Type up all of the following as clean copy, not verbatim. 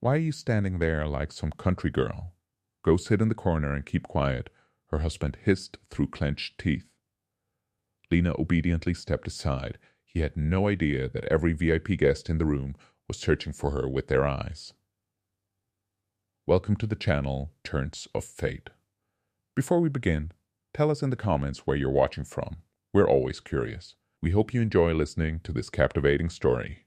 Why are you standing there like some country girl? Go sit in the corner and keep quiet, her husband hissed through clenched teeth. Lena obediently stepped aside. He had no idea that every VIP guest in the room was searching for her with their eyes. Welcome to the channel Turns of Fate. Before we begin, tell us in the comments where you're watching from. We're always curious. We hope you enjoy listening to this captivating story.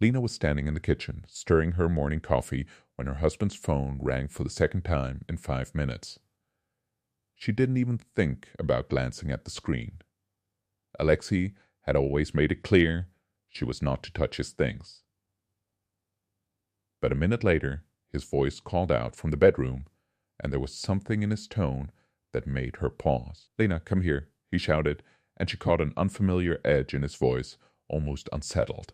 Lena was standing in the kitchen, stirring her morning coffee, when her husband's phone rang for the second time in 5 minutes. She didn't even think about glancing at the screen. Alexei had always made it clear she was not to touch his things. But a minute later, his voice called out from the bedroom, and there was something in his tone that made her pause. "Lena, come here," he shouted, and she caught an unfamiliar edge in his voice, almost unsettled.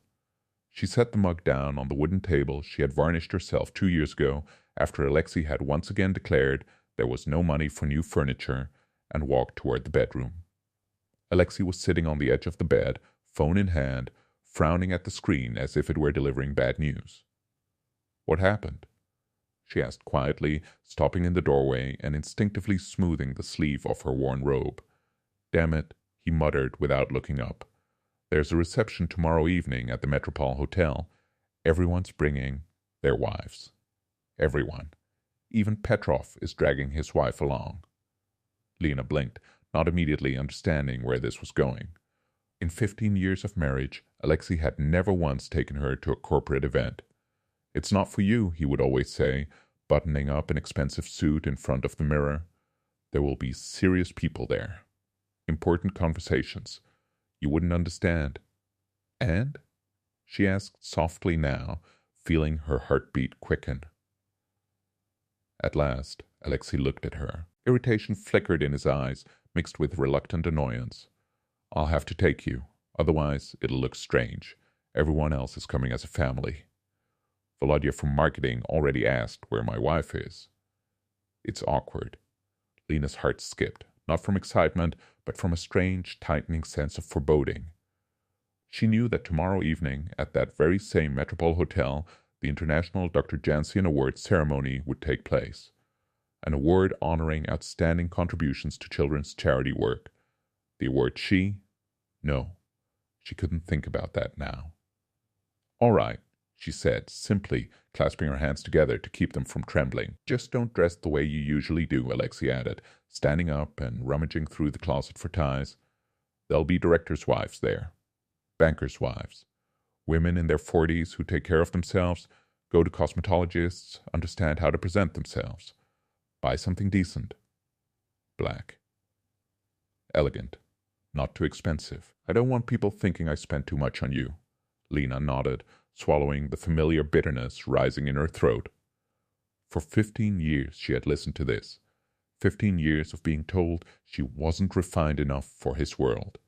She set the mug down on the wooden table she had varnished herself 2 years ago after Alexei had once again declared there was no money for new furniture, and walked toward the bedroom. Alexei was sitting on the edge of the bed, phone in hand, frowning at the screen as if it were delivering bad news. "What happened?" she asked quietly, stopping in the doorway and instinctively smoothing the sleeve of her worn robe. "Damn it," he muttered without looking up. "There's a reception tomorrow evening at the Metropole Hotel. Everyone's bringing their wives. Everyone. Even Petrov is dragging his wife along." Lena blinked, not immediately understanding where this was going. In 15 years of marriage, Alexei had never once taken her to a corporate event. "It's not for you," he would always say, buttoning up an expensive suit in front of the mirror. "There will be serious people there. Important conversations. You wouldn't understand." "And?" she asked softly now, feeling her heartbeat quicken. At last, Alexei looked at her. Irritation flickered in his eyes, mixed with reluctant annoyance. "I'll have to take you. Otherwise, it'll look strange. Everyone else is coming as a family. Volodya from marketing already asked where my wife is." It's awkward. Lena's heart skipped, not from excitement, but from a strange, tightening sense of foreboding. She knew that tomorrow evening, at that very same Metropole Hotel, the International Dr. Jansian Awards ceremony would take place. An award honoring outstanding contributions to children's charity work. The award No, she couldn't think about that now. "All right," she said, simply, clasping her hands together to keep them from trembling. "Just don't dress the way you usually do," Alexei added, standing up and rummaging through the closet for ties. "There'll be directors' wives there. Bankers' wives. Women in their 40s who take care of themselves, go to cosmetologists, understand how to present themselves. Buy something decent. Black. Elegant. Not too expensive. I don't want people thinking I spent too much on you." Lena nodded, swallowing the familiar bitterness rising in her throat. For 15 years she had listened to this. 15 years of being told she wasn't refined enough for his world.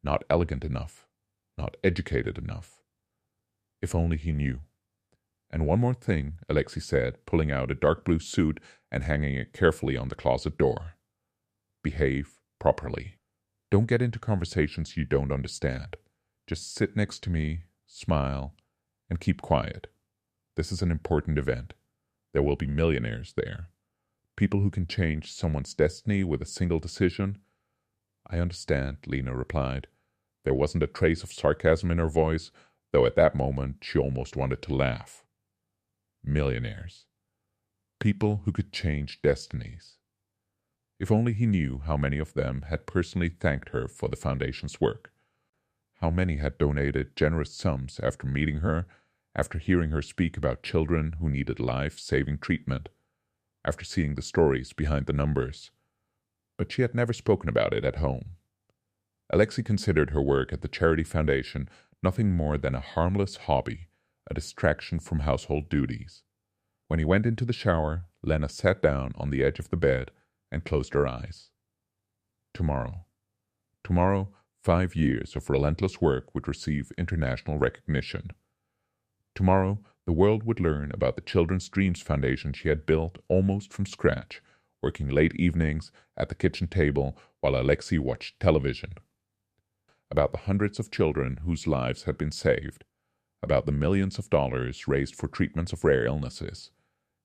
Not elegant enough. Not educated enough. If only he knew. "And one more thing," Alexei said, pulling out a dark blue suit and hanging it carefully on the closet door. "Behave properly. Don't get into conversations you don't understand. Just sit next to me, smile, and keep quiet. This is an important event. There will be millionaires there. People who can change someone's destiny with a single decision." "I understand," Lena replied. There wasn't a trace of sarcasm in her voice, though at that moment she almost wanted to laugh. Millionaires. People who could change destinies. If only he knew how many of them had personally thanked her for the foundation's work. How many had donated generous sums after meeting her, after hearing her speak about children who needed life-saving treatment, after seeing the stories behind the numbers. But she had never spoken about it at home. Alexei considered her work at the charity foundation nothing more than a harmless hobby, a distraction from household duties. When he went into the shower, Lena sat down on the edge of the bed and closed her eyes. Tomorrow. Tomorrow, 5 years of relentless work would receive international recognition. Tomorrow, the world would learn about the Children's Dreams Foundation she had built almost from scratch, working late evenings at the kitchen table while Alexei watched television. About the hundreds of children whose lives had been saved. about the millions of dollars raised for treatments of rare illnesses.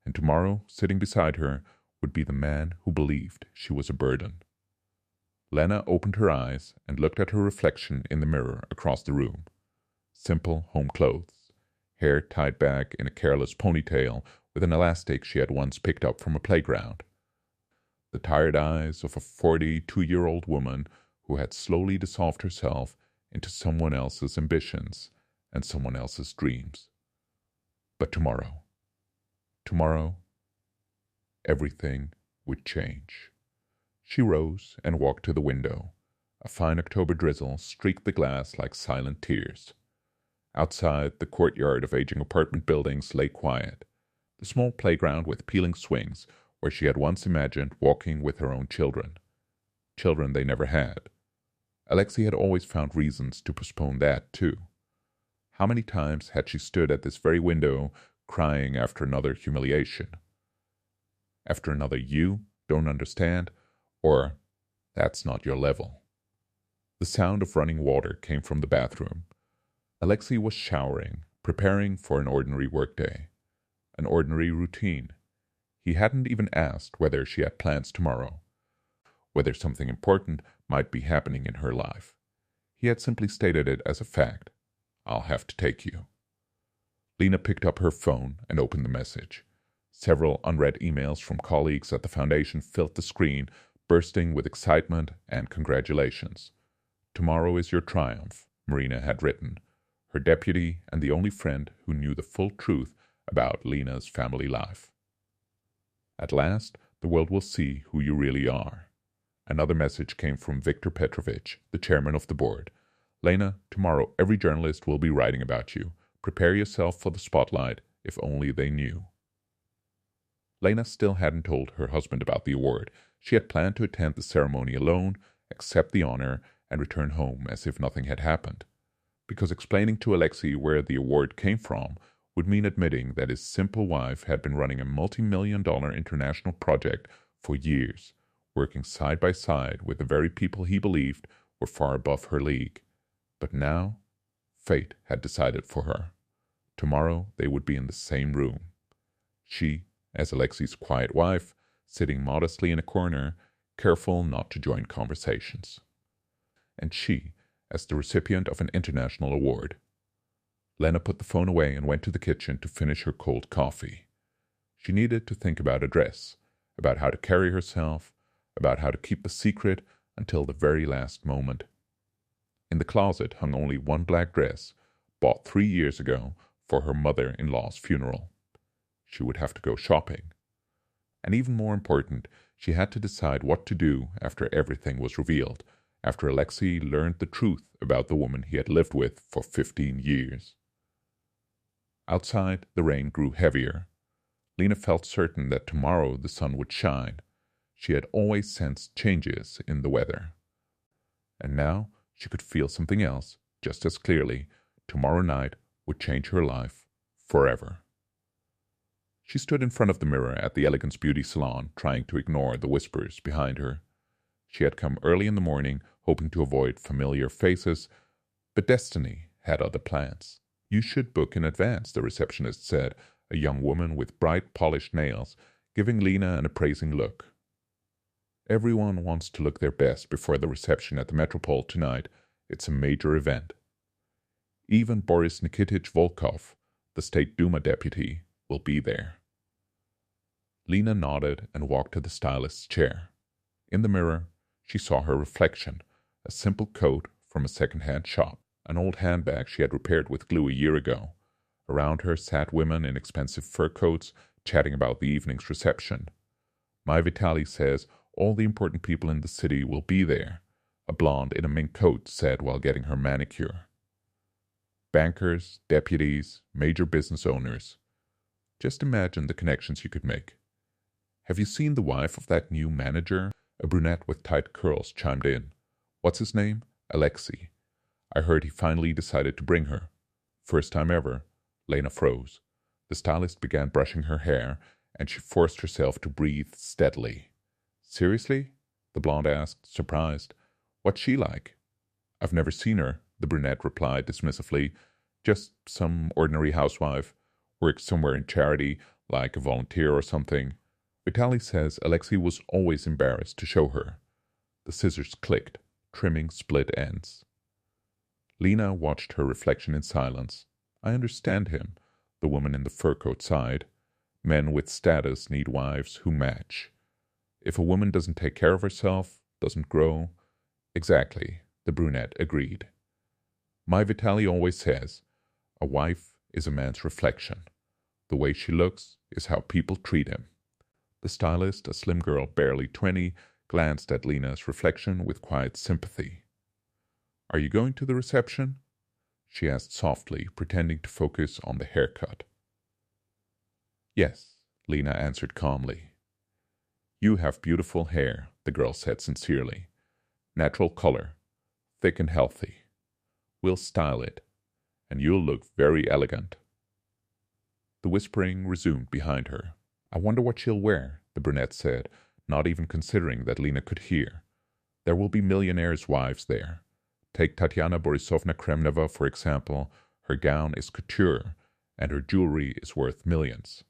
And tomorrow, sitting beside her, would be the man who believed she was a burden. Lena opened her eyes and looked at her reflection in the mirror across the room. Simple home clothes, hair tied back in a careless ponytail with an elastic she had once picked up from a playground. The tired eyes of a 42-year-old woman who had slowly dissolved herself into someone else's ambitions and someone else's dreams. But tomorrow, everything would change. She rose and walked to the window. A fine October drizzle streaked the glass like silent tears. Outside, the courtyard of aging apartment buildings lay quiet. The small playground with peeling swings where she had once imagined walking with her own children. Children they never had. Alexei had always found reasons to postpone that, too. How many times had she stood at this very window, crying after another humiliation? After another "you don't understand," or "that's not your level." The sound of running water came from the bathroom. Alexei was showering, preparing for an ordinary workday, an ordinary routine. He hadn't even asked whether she had plans tomorrow, whether something important might be happening in her life. He had simply stated it as a fact. "I'll have to take you." Lena picked up her phone and opened the message. Several unread emails from colleagues at the foundation filled the screen, bursting with excitement and congratulations. "Tomorrow is your triumph," Marina had written, her deputy and the only friend who knew the full truth about Lena's family life. "At last, the world will see who you really are." Another message came from Viktor Petrovich, the chairman of the board. "Lena, tomorrow every journalist will be writing about you. Prepare yourself for the spotlight, if only they knew." Lena still hadn't told her husband about the award. She had planned to attend the ceremony alone, accept the honor, and return home as if nothing had happened. Because explaining to Alexei where the award came from would mean admitting that his simple wife had been running a multi-million-dollar international project for years, working side by side with the very people he believed were far above her league. But now, fate had decided for her. Tomorrow they would be in the same room. She, as Alexei's quiet wife, sitting modestly in a corner, careful not to join conversations. And she, as the recipient of an international award. Lena put the phone away and went to the kitchen to finish her cold coffee. She needed to think about a dress, about how to carry herself, about how to keep the secret until the very last moment. In the closet hung only one black dress, bought 3 years ago for her mother-in-law's funeral. She would have to go shopping. And even more important, she had to decide what to do after everything was revealed, after Alexei learned the truth about the woman he had lived with for 15 years. Outside, the rain grew heavier. Lena felt certain that tomorrow the sun would shine. She had always sensed changes in the weather. And now she could feel something else just as clearly. Tomorrow night would change her life forever. She stood in front of the mirror at the Elegance Beauty Salon, trying to ignore the whispers behind her. She had come early in the morning, hoping to avoid familiar faces, but destiny had other plans. "You should book in advance," the receptionist said, a young woman with bright, polished nails, giving Lena an appraising look. "Everyone wants to look their best before the reception at the Metropole tonight. It's a major event. Even Boris Nikitich Volkov, the State Duma deputy, will be there." Lena nodded and walked to the stylist's chair. In the mirror, she saw her reflection, a simple coat from a second-hand shop, an old handbag she had repaired with glue a year ago. Around her sat women in expensive fur coats, chatting about the evening's reception. "My Vitali says all the important people in the city will be there," a blonde in a mink coat said while getting her manicure. Bankers, deputies, major business owners. Just imagine the connections you could make. "Have you seen the wife of that new manager?" A brunette with tight curls chimed in. "What's his name? Alexei. I heard he finally decided to bring her." First time ever. Lena froze. The stylist began brushing her hair, and she forced herself to breathe steadily. "Seriously?" the blonde asked, surprised. "What's she like?" "I've never seen her," the brunette replied dismissively. Just some ordinary housewife. Works somewhere in charity, like a volunteer or something. Vitaly says Alexei was always embarrassed to show her. The scissors clicked, trimming split ends. Lena watched her reflection in silence. I understand him, the woman in the fur coat sighed. Men with status need wives who match. If a woman doesn't take care of herself, doesn't grow. Exactly, the brunette agreed. My Vitaly always says, a wife is a man's reflection. The way she looks is how people treat him. The stylist, a slim girl barely 20, glanced at Lena's reflection with quiet sympathy. Are you going to the reception? She asked softly, pretending to focus on the haircut. Yes, Lena answered calmly. You have beautiful hair, the girl said sincerely. Natural color, thick and healthy. We'll style it, and you'll look very elegant. The whispering resumed behind her. I wonder what she'll wear, the brunette said, not even considering that Lena could hear. There will be millionaires' wives there. Take Tatiana Borisovna Kremneva, for example. Her gown is couture, and her jewelry is worth millions.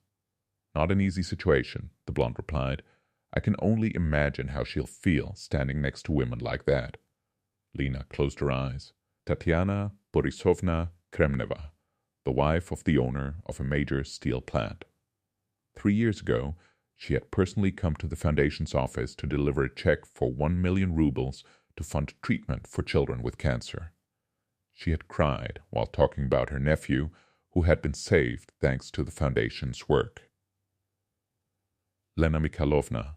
Not an easy situation, the blonde replied. I can only imagine how she'll feel standing next to women like that. Lena closed her eyes. Tatiana Borisovna Kremneva, the wife of the owner of a major steel plant. 3 years ago, she had personally come to the foundation's office to deliver a check for 1 million rubles to fund treatment for children with cancer. She had cried while talking about her nephew, who had been saved thanks to the foundation's work. Lena Mikhailovna,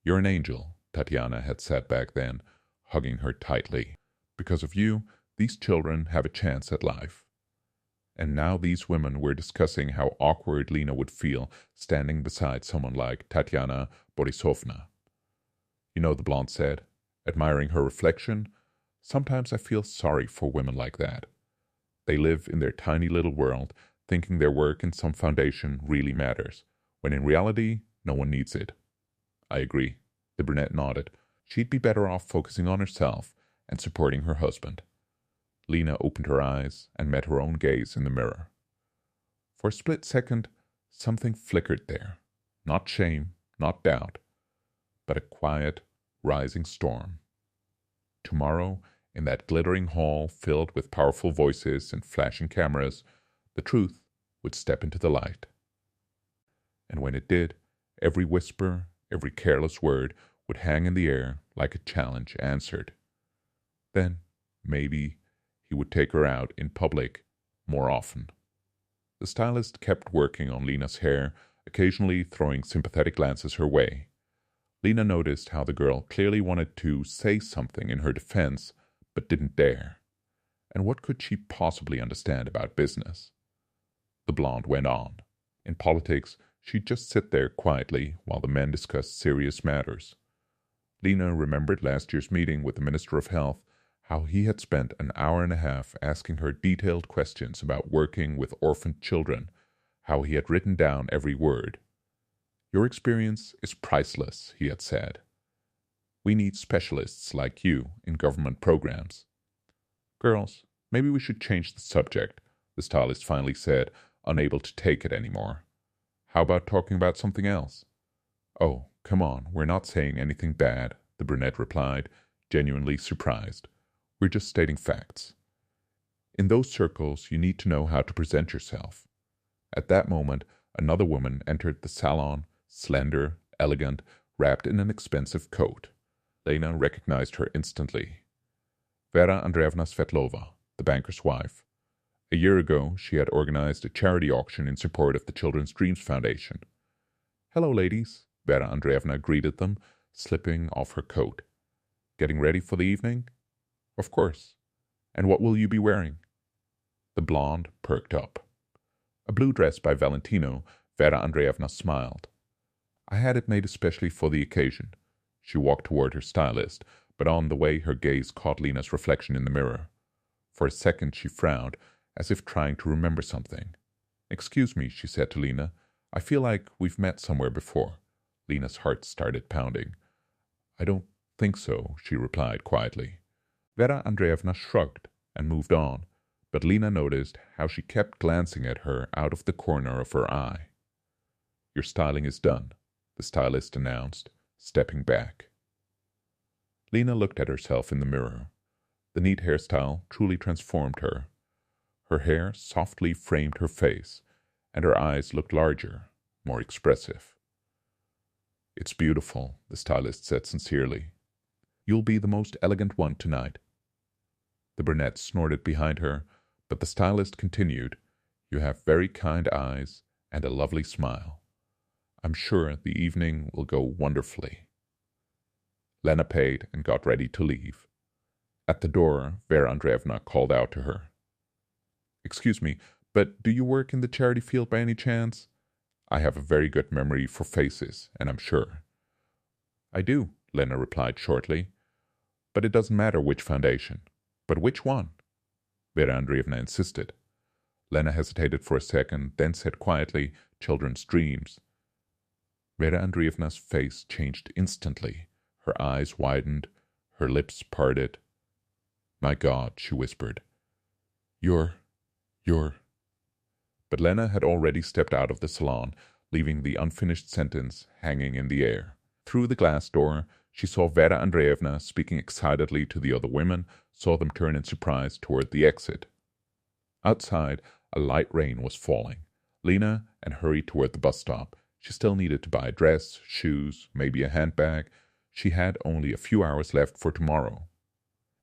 you're an angel, Tatiana had said back then, hugging her tightly. Because of you, these children have a chance at life. And now these women were discussing how awkward Lena would feel standing beside someone like Tatiana Borisovna. You know, the blonde said, admiring her reflection, sometimes I feel sorry for women like that. They live in their tiny little world, thinking their work in some foundation really matters, when in reality, no one needs it. I agree, the brunette nodded. She'd be better off focusing on herself and supporting her husband. Lena opened her eyes and met her own gaze in the mirror. For a split second, something flickered there. Not shame, not doubt, but a quiet, rising storm. Tomorrow, in that glittering hall filled with powerful voices and flashing cameras, the truth would step into the light. And when it did, every whisper, every careless word would hang in the air like a challenge answered. Then, maybe, he would take her out in public more often. The stylist kept working on Lena's hair, occasionally throwing sympathetic glances her way. Lena noticed how the girl clearly wanted to say something in her defense, but didn't dare. And what could she possibly understand about business? The blonde went on. In politics, she'd just sit there quietly while the men discussed serious matters. Lena remembered last year's meeting with the Minister of Health, how he had spent an hour and a half asking her detailed questions about working with orphaned children, how he had written down every word. Your experience is priceless, he had said. We need specialists like you in government programs. Girls, maybe we should change the subject, the stylist finally said, unable to take it anymore. How about talking about something else? Oh, come on, we're not saying anything bad, the brunette replied, genuinely surprised. We're just stating facts. In those circles, you need to know how to present yourself. At that moment, another woman entered the salon, slender, elegant, wrapped in an expensive coat. Lena recognized her instantly. Vera Andreevna Svetlova, the banker's wife. A year ago, she had organized a charity auction in support of the Children's Dreams Foundation. Hello, ladies, Vera Andreevna greeted them, slipping off her coat. Getting ready for the evening? Of course. And what will you be wearing? The blonde perked up. A blue dress by Valentino, Vera Andreevna smiled. I had it made especially for the occasion. She walked toward her stylist, but on the way her gaze caught Lena's reflection in the mirror. For a second she frowned, as if trying to remember something. Excuse me, she said to Lena. I feel like we've met somewhere before. Lena's heart started pounding. I don't think so, she replied quietly. Vera Andreevna shrugged and moved on, but Lena noticed how she kept glancing at her out of the corner of her eye. "Your styling is done," the stylist announced, stepping back. Lena looked at herself in the mirror. The neat hairstyle truly transformed her. Her hair softly framed her face, and her eyes looked larger, more expressive. "It's beautiful," the stylist said sincerely. "You'll be the most elegant one tonight." The brunette snorted behind her, but the stylist continued, "You have very kind eyes and a lovely smile. I'm sure the evening will go wonderfully." Lena paid and got ready to leave. At the door, Vera Andreevna called out to her. "Excuse me, but do you work in the charity field by any chance? I have a very good memory for faces, and I'm sure." "I do," Lena replied shortly. "But it doesn't matter which foundation. But which one?" Vera Andreevna insisted. Lena hesitated for a second, then said quietly, "Children's dreams." Vera Andreevna's face changed instantly. Her eyes widened, her lips parted. "My God," she whispered. You're... But Lena had already stepped out of the salon, leaving the unfinished sentence hanging in the air. Through the glass door, she saw Vera Andreevna speaking excitedly to the other women, saw them turn in surprise toward the exit. Outside, a light rain was falling. Lena hurried toward the bus stop. She still needed to buy a dress, shoes, maybe a handbag. She had only a few hours left for tomorrow.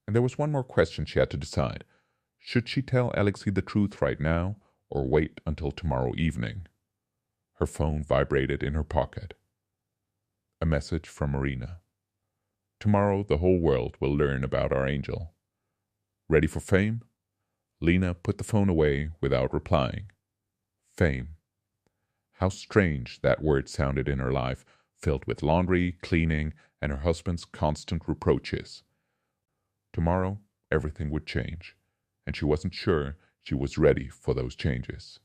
And there was one more question she had to decide. Should she tell Alexei the truth right now, or wait until tomorrow evening? Her phone vibrated in her pocket. A message from Marina. "Tomorrow the whole world will learn about our angel." Ready for fame? Lena put the phone away without replying. Fame. How strange that word sounded in her life, filled with laundry, cleaning, and her husband's constant reproaches. Tomorrow everything would change, and she wasn't sure she was ready for those changes.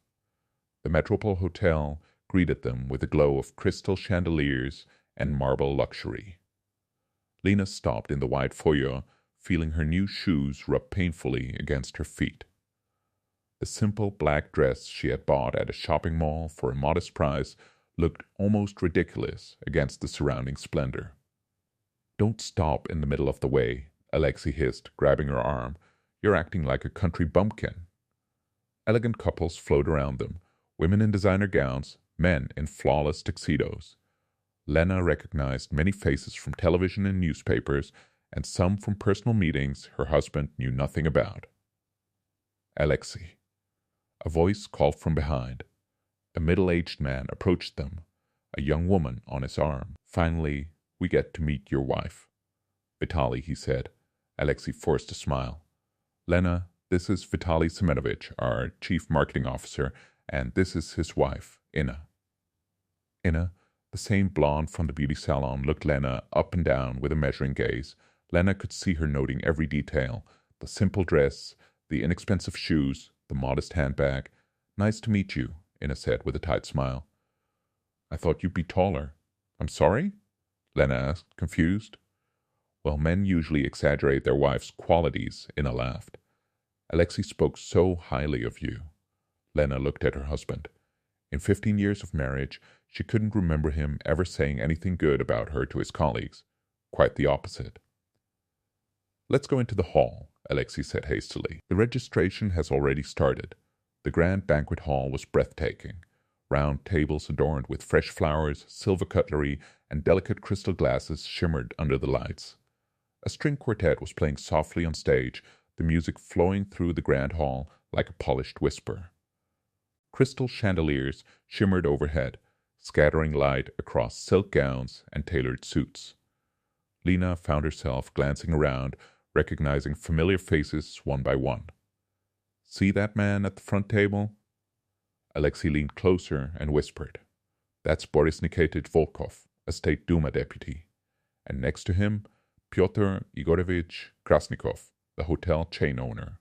The Metropole Hotel greeted them with a glow of crystal chandeliers and marble luxury. Lena stopped in the wide foyer, feeling her new shoes rub painfully against her feet. The simple black dress she had bought at a shopping mall for a modest price looked almost ridiculous against the surrounding splendor. "Don't stop in the middle of the way," Alexei hissed, grabbing her arm. "You're acting like a country bumpkin." Elegant couples flowed around them, women in designer gowns, men in flawless tuxedos. Lena recognized many faces from television and newspapers, and some from personal meetings her husband knew nothing about. "Alexei." A voice called from behind. A middle-aged man approached them, a young woman on his arm. "Finally, we get to meet your wife." "Vitaly," he said. Alexei forced a smile. "Lena, this is Vitaly Semenovich, our chief marketing officer, and this is his wife, Inna." Inna, the same blonde from the beauty salon, looked Lena up and down with a measuring gaze. Lena could see her noting every detail: the simple dress, the inexpensive shoes, the modest handbag. "Nice to meet you," Inna said with a tight smile. "I thought you'd be taller." "I'm sorry?" Lena asked, confused. "Well, men usually exaggerate their wives' qualities," Inna laughed. "Alexei spoke so highly of you." Lena looked at her husband. In 15 years of marriage, she couldn't remember him ever saying anything good about her to his colleagues. Quite the opposite. "Let's go into the hall," Alexei said hastily. "The registration has already started." The grand banquet hall was breathtaking. Round tables adorned with fresh flowers, silver cutlery, and delicate crystal glasses shimmered under the lights. A string quartet was playing softly on stage, the music flowing through the grand hall like a polished whisper. Crystal chandeliers shimmered overhead, scattering light across silk gowns and tailored suits. Lena found herself glancing around, recognizing familiar faces one by one. "See that man at the front table?" Alexei leaned closer and whispered. "That's Boris Nikitich Volkov, a State Duma deputy. And next to him, Pyotr Igorovich Krasnikov, the hotel chain owner."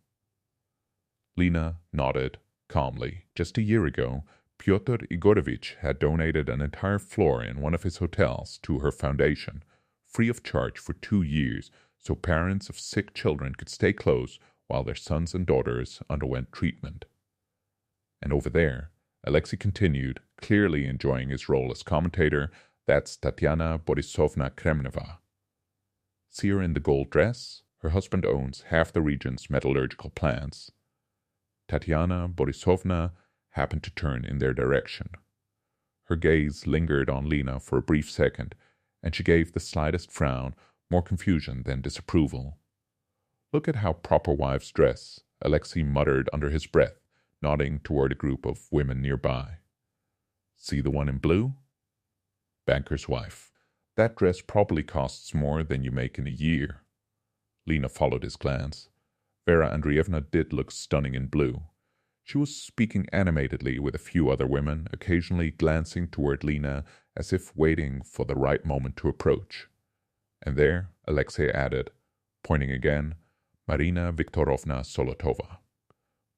Lena nodded calmly. Just a year ago, Pyotr Igorovich had donated an entire floor in one of his hotels to her foundation, free of charge for 2 years, so parents of sick children could stay close while their sons and daughters underwent treatment. And over there, Alexei continued, clearly enjoying his role as commentator. That's Tatiana Borisovna Kremneva. See her in the gold dress? Her husband owns half the region's metallurgical plants. Tatiana Borisovna happened to turn in their direction. Her gaze lingered on Lena for a brief second, and she gave the slightest frown, more confusion than disapproval. "Look at how proper wives dress," Alexei muttered under his breath, nodding toward a group of women nearby. "See the one in blue? Banker's wife. That dress probably costs more than you make in a year." Lena followed his glance. Vera Andreevna did look stunning in blue. She was speaking animatedly with a few other women, occasionally glancing toward Lena as if waiting for the right moment to approach. And there, Alexei added, pointing again, Marina Viktorovna Solotova,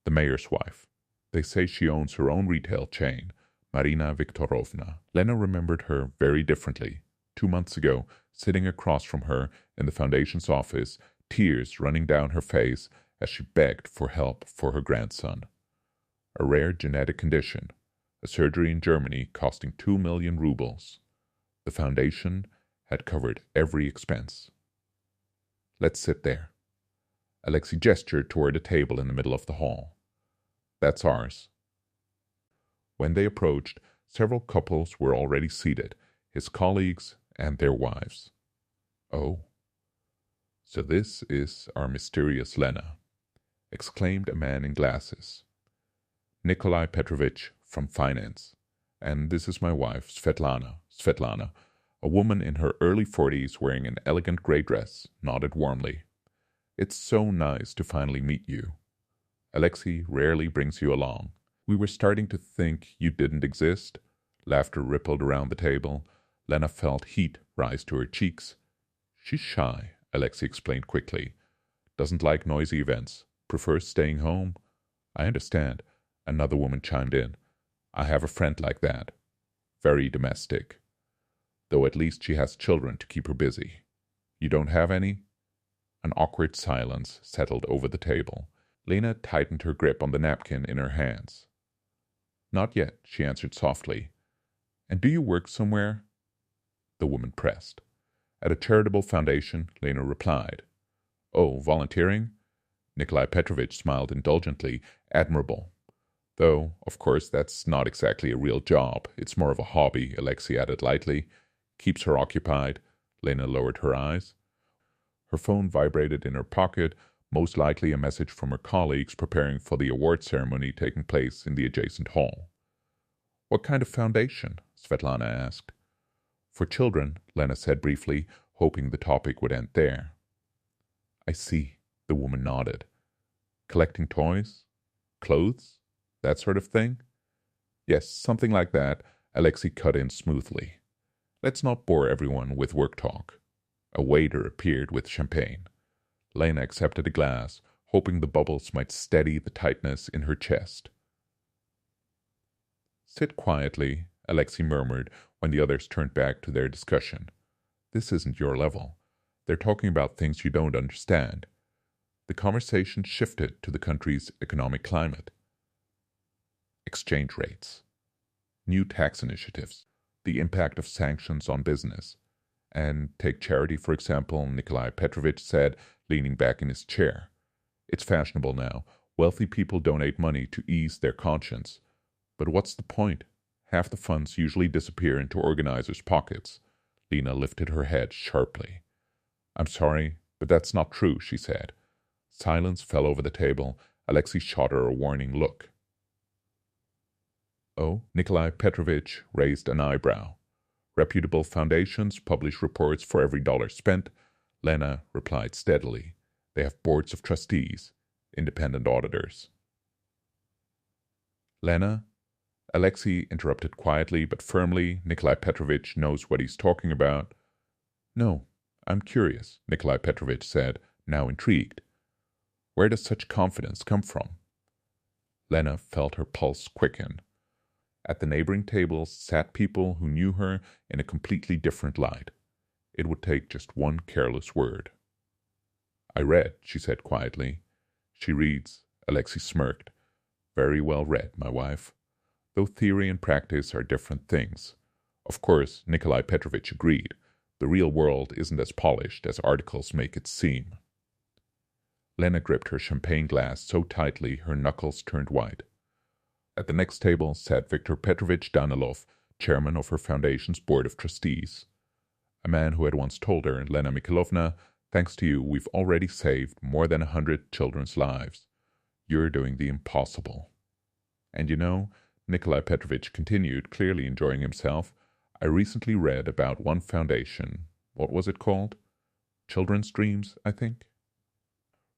the mayor's wife. They say she owns her own retail chain, Marina Viktorovna. Lena remembered her very differently. 2 months ago, sitting across from her in the foundation's office, tears running down her face as she begged for help for her grandson. A rare genetic condition, a surgery in Germany costing 2 million rubles. The foundation had covered every expense. "Let's sit there." Alexei gestured toward a table in the middle of the hall. "That's ours." When they approached, several couples were already seated, his colleagues and their wives. "Oh, so this is our mysterious Lena," exclaimed a man in glasses. "Nikolai Petrovich from finance. And this is my wife, Svetlana, a woman in her early 40s wearing an elegant gray dress, nodded warmly. It's so nice to finally meet you. Alexei rarely brings you along. We were starting to think you didn't exist." Laughter rippled around the table. Lena felt heat rise to her cheeks. "She's shy," Alexei explained quickly. "Doesn't like noisy events. Prefers staying home." "I understand," another woman chimed in. "I have a friend like that. Very domestic. Though at least she has children to keep her busy. You don't have any?" An awkward silence settled over the table. Lena tightened her grip on the napkin in her hands. "Not yet," she answered softly. "And do you work somewhere?" The woman pressed. "At a charitable foundation," Lena replied. "Oh, volunteering?" Nikolai Petrovich smiled indulgently. "Admirable. Though, of course, that's not exactly a real job. It's more of a hobby," Alexei added lightly. "Keeps her occupied." Lena lowered her eyes. Her phone vibrated in her pocket, most likely a message from her colleagues preparing for the award ceremony taking place in the adjacent hall. "What kind of foundation?" Svetlana asked. "For children," Lena said briefly, hoping the topic would end there. "I see," the woman nodded. "Collecting toys? Clothes? That sort of thing?" "Yes, something like that," Alexei cut in smoothly. "Let's not bore everyone with work talk." A waiter appeared with champagne. Lena accepted a glass, hoping the bubbles might steady the tightness in her chest. "Sit quietly," Alexei murmured when the others turned back to their discussion. "This isn't your level. They're talking about things you don't understand." The conversation shifted to the country's economic climate. Exchange rates, new tax initiatives, the impact of sanctions on business. And take charity, for example, Nikolai Petrovich said, leaning back in his chair. "It's fashionable now. Wealthy people donate money to ease their conscience. But what's the point? Half the funds usually disappear into organizers' pockets." Lena lifted her head sharply. "I'm sorry, but that's not true," she said. Silence fell over the table. Alexei shot her a warning look. "Oh?" Nikolai Petrovich raised an eyebrow. "Reputable foundations publish reports for every dollar spent," Lena replied steadily. "They have boards of trustees, independent auditors." "Lena?" Alexei interrupted quietly but firmly. "Nikolai Petrovich knows what he's talking about." "No, I'm curious," Nikolai Petrovich said, now intrigued. "Where does such confidence come from?" Lena felt her pulse quicken. At the neighboring tables sat people who knew her in a completely different light. It would take just one careless word. "I read," she said quietly. She reads. Alexei smirked. Very well read, my wife. Though theory and practice are different things. Of course, Nikolai Petrovich agreed. The real world isn't as polished as articles make it seem. Lena gripped her champagne glass so tightly her knuckles turned white. At the next table sat Viktor Petrovich Danilov, chairman of her foundation's board of trustees. A man who had once told her, Lena Mikhailovna, thanks to you, we've already saved more than 100 children's lives. You're doing the impossible. And you know, Nikolai Petrovich continued, clearly enjoying himself, I recently read about one foundation. What was it called? Children's Dreams, I think?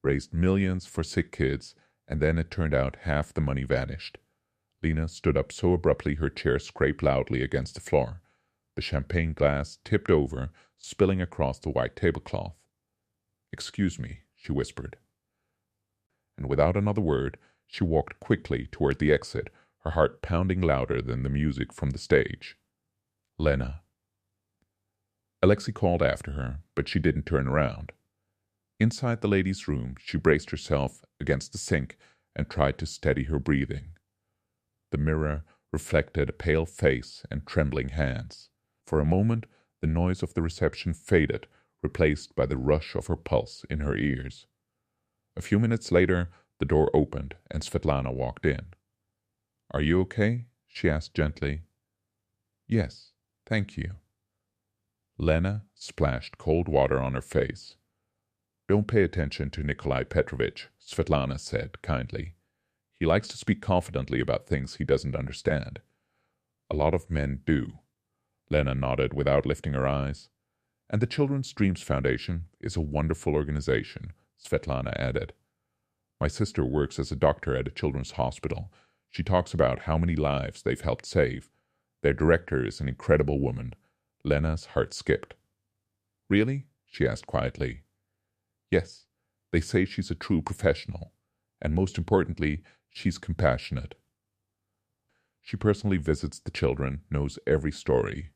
Raised millions for sick kids, and then it turned out half the money vanished. Lena stood up so abruptly her chair scraped loudly against the floor. The champagne glass tipped over, spilling across the white tablecloth. Excuse me, she whispered. And without another word, she walked quickly toward the exit, her heart pounding louder than the music from the stage. Lena. Alexei called after her, but she didn't turn around. Inside the ladies' room, she braced herself against the sink and tried to steady her breathing. The mirror reflected a pale face and trembling hands. For a moment, the noise of the reception faded, replaced by the rush of her pulse in her ears. A few minutes later, the door opened and Svetlana walked in. Are you okay? She asked gently. Yes, thank you. Lena splashed cold water on her face. Don't pay attention to Nikolai Petrovich, Svetlana said kindly. He likes to speak confidently about things he doesn't understand. A lot of men do. Lena nodded without lifting her eyes. And the Children's Dreams Foundation is a wonderful organization, Svetlana added. My sister works as a doctor at a children's hospital. She talks about how many lives they've helped save. Their director is an incredible woman. Lena's heart skipped. Really? She asked quietly. Yes, they say she's a true professional. And most importantly, she's compassionate. She personally visits the children, knows every story.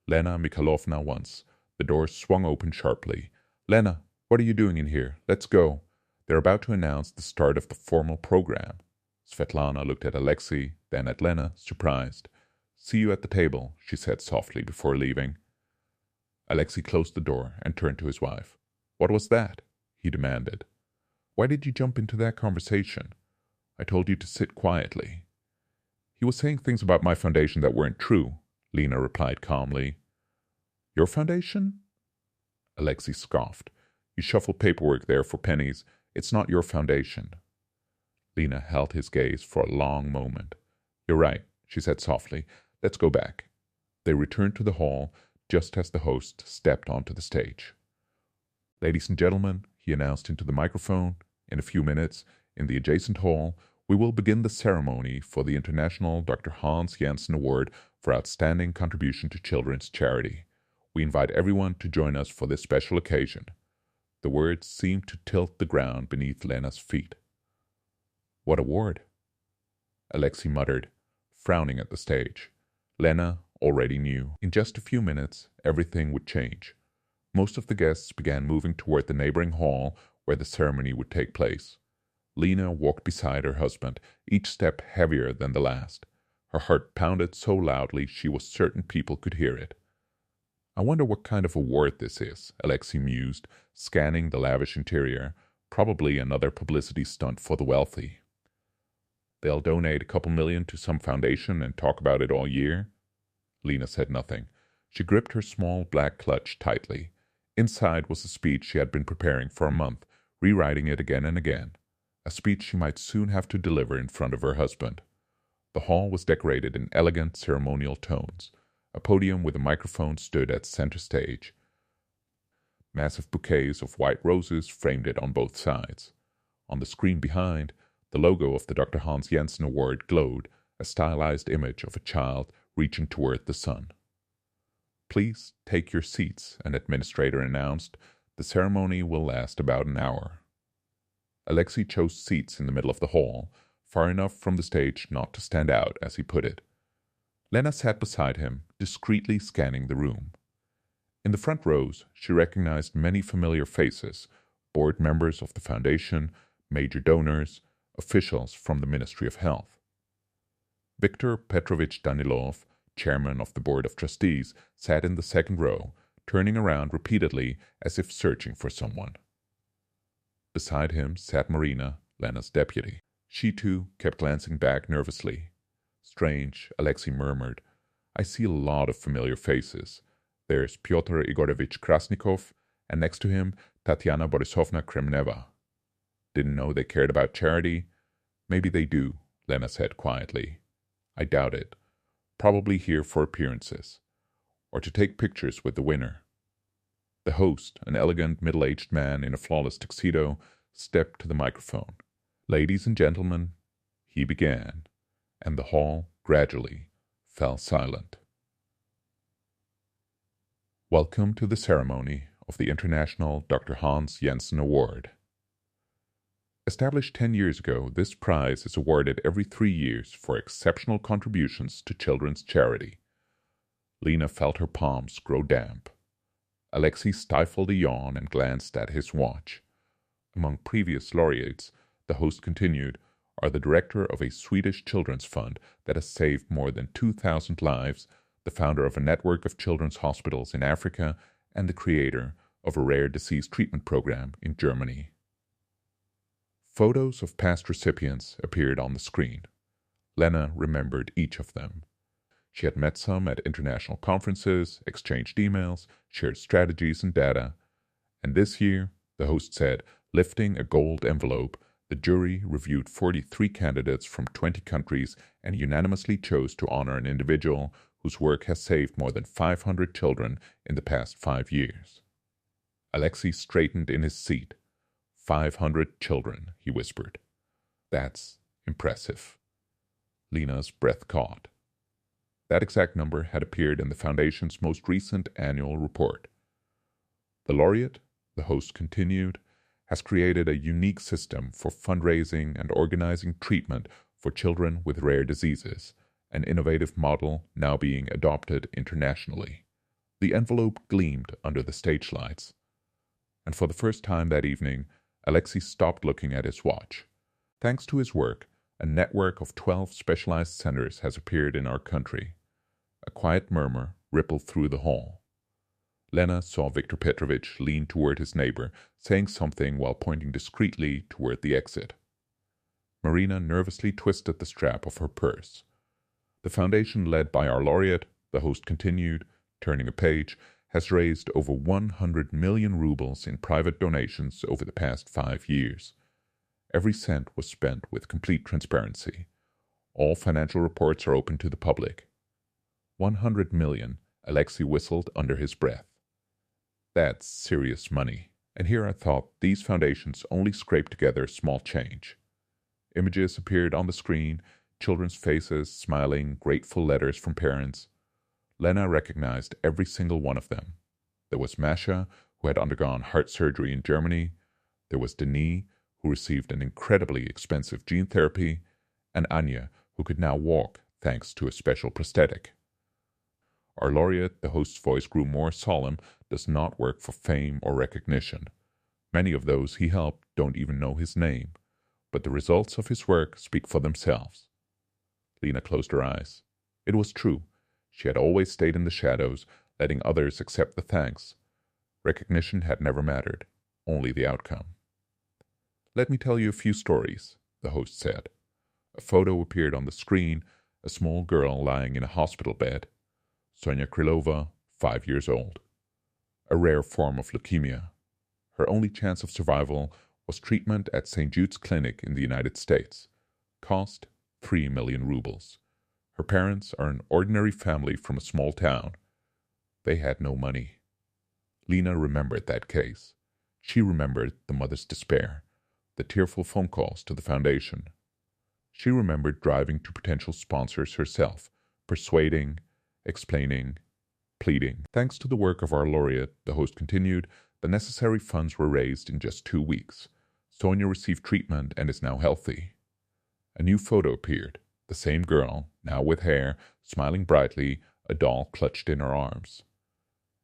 Lena Mikhailovna once. The door swung open sharply. Lena, what are you doing in here? Let's go. They're about to announce the start of the formal program. Svetlana looked at Alexei, then at Lena, surprised. See you at the table, she said softly before leaving. Alexei closed the door and turned to his wife. What was that? He demanded. Why did you jump into that conversation? I told you to sit quietly. He was saying things about my foundation that weren't true, Lena replied calmly. Your foundation? Alexei scoffed. You shuffle paperwork there for pennies. It's not your foundation. Lena held his gaze for a long moment. You're right, she said softly. Let's go back. They returned to the hall just as the host stepped onto the stage. Ladies and gentlemen, he announced into the microphone, in a few minutes, in the adjacent hall, we will begin the ceremony for the International Dr. Hans Janssen Award for Outstanding Contribution to Children's Charity. We invite everyone to join us for this special occasion. The words seemed to tilt the ground beneath Lena's feet. What award? Alexei muttered, frowning at the stage. Lena already knew. In just a few minutes, everything would change. Most of the guests began moving toward the neighboring hall where the ceremony would take place. Lena walked beside her husband, each step heavier than the last. Her heart pounded so loudly she was certain people could hear it. I wonder what kind of award this is, Alexei mused, scanning the lavish interior. Probably another publicity stunt for the wealthy. They'll donate a couple million to some foundation and talk about it all year? Lena said nothing. She gripped her small black clutch tightly. Inside was a speech she had been preparing for a month, rewriting it again and again. A speech she might soon have to deliver in front of her husband. The hall was decorated in elegant ceremonial tones. A podium with a microphone stood at center stage. Massive bouquets of white roses framed it on both sides. On the screen behind, the logo of the Dr. Hans Janssen Award glowed, a stylized image of a child reaching toward the sun. Please take your seats, an administrator announced. The ceremony will last about an hour. Alexei chose seats in the middle of the hall, far enough from the stage not to stand out, as he put it. Lena sat beside him, discreetly scanning the room. In the front rows, she recognized many familiar faces, board members of the foundation, major donors, officials from the Ministry of Health. Viktor Petrovich Danilov, chairman of the Board of Trustees, sat in the second row, turning around repeatedly as if searching for someone. Beside him sat Marina, Lena's deputy. She too kept glancing back nervously. Strange, Alexei murmured. I see a lot of familiar faces. There's Pyotr Igorovich Krasnikov, and next to him, Tatiana Borisovna Kremneva. Didn't know they cared about charity? Maybe they do, Lena said quietly. I doubt it. Probably here for appearances, or to take pictures with the winner. The host, an elegant middle-aged man in a flawless tuxedo, stepped to the microphone. Ladies and gentlemen, he began, and the hall gradually fell silent. Welcome to the ceremony of the International Dr. Hans Jensen Award. Established 10 years ago, this prize is awarded every 3 years for exceptional contributions to children's charity. Lena felt her palms grow damp. Alexei stifled a yawn and glanced at his watch. Among previous laureates, the host continued, are the director of a Swedish children's fund that has saved more than 2,000 lives, the founder of a network of children's hospitals in Africa, and the creator of a rare disease treatment program in Germany. Photos of past recipients appeared on the screen. Lena remembered each of them. She had met some at international conferences, exchanged emails, shared strategies and data. And this year, the host said, lifting a gold envelope, the jury reviewed 43 candidates from 20 countries and unanimously chose to honor an individual whose work has saved more than 500 children in the past 5 years. Alexei straightened in his seat. 500 children, he whispered. That's impressive. Lena's breath caught. That exact number had appeared in the Foundation's most recent annual report. The laureate, the host continued, has created a unique system for fundraising and organizing treatment for children with rare diseases, an innovative model now being adopted internationally. The envelope gleamed under the stage lights. And for the first time that evening, Alexei stopped looking at his watch. Thanks to his work, a network of 12 specialized centers has appeared in our country. A quiet murmur rippled through the hall. Lena saw Viktor Petrovich lean toward his neighbor, saying something while pointing discreetly toward the exit. Marina nervously twisted the strap of her purse. The foundation led by our laureate, the host continued, turning a page, has raised over 100 million rubles in private donations over the past 5 years. Every cent was spent with complete transparency. All financial reports are open to the public. 100 million, Alexei whistled under his breath. That's serious money. And here I thought these foundations only scraped together small change. Images appeared on the screen, children's faces, smiling, grateful letters from parents. Lena recognized every single one of them. There was Masha, who had undergone heart surgery in Germany. There was Denis, who received an incredibly expensive gene therapy, and Anya, who could now walk thanks to a special prosthetic. Our laureate, the host's voice grew more solemn, does not work for fame or recognition. Many of those he helped don't even know his name, but the results of his work speak for themselves. Lena closed her eyes. It was true. She had always stayed in the shadows, letting others accept the thanks. Recognition had never mattered, only the outcome. Let me tell you a few stories, the host said. A photo appeared on the screen, a small girl lying in a hospital bed. Sonia Krylova, 5 years old. A rare form of leukemia. Her only chance of survival was treatment at St. Jude's Clinic in the United States. Cost 3 million rubles. Her parents are an ordinary family from a small town. They had no money. Lena remembered that case. She remembered the mother's despair, the tearful phone calls to the foundation. She remembered driving to potential sponsors herself, persuading, explaining, pleading. Thanks to the work of our laureate, the host continued, the necessary funds were raised in just 2 weeks. Sonia received treatment and is now healthy. A new photo appeared. The same girl, now with hair, smiling brightly, a doll clutched in her arms.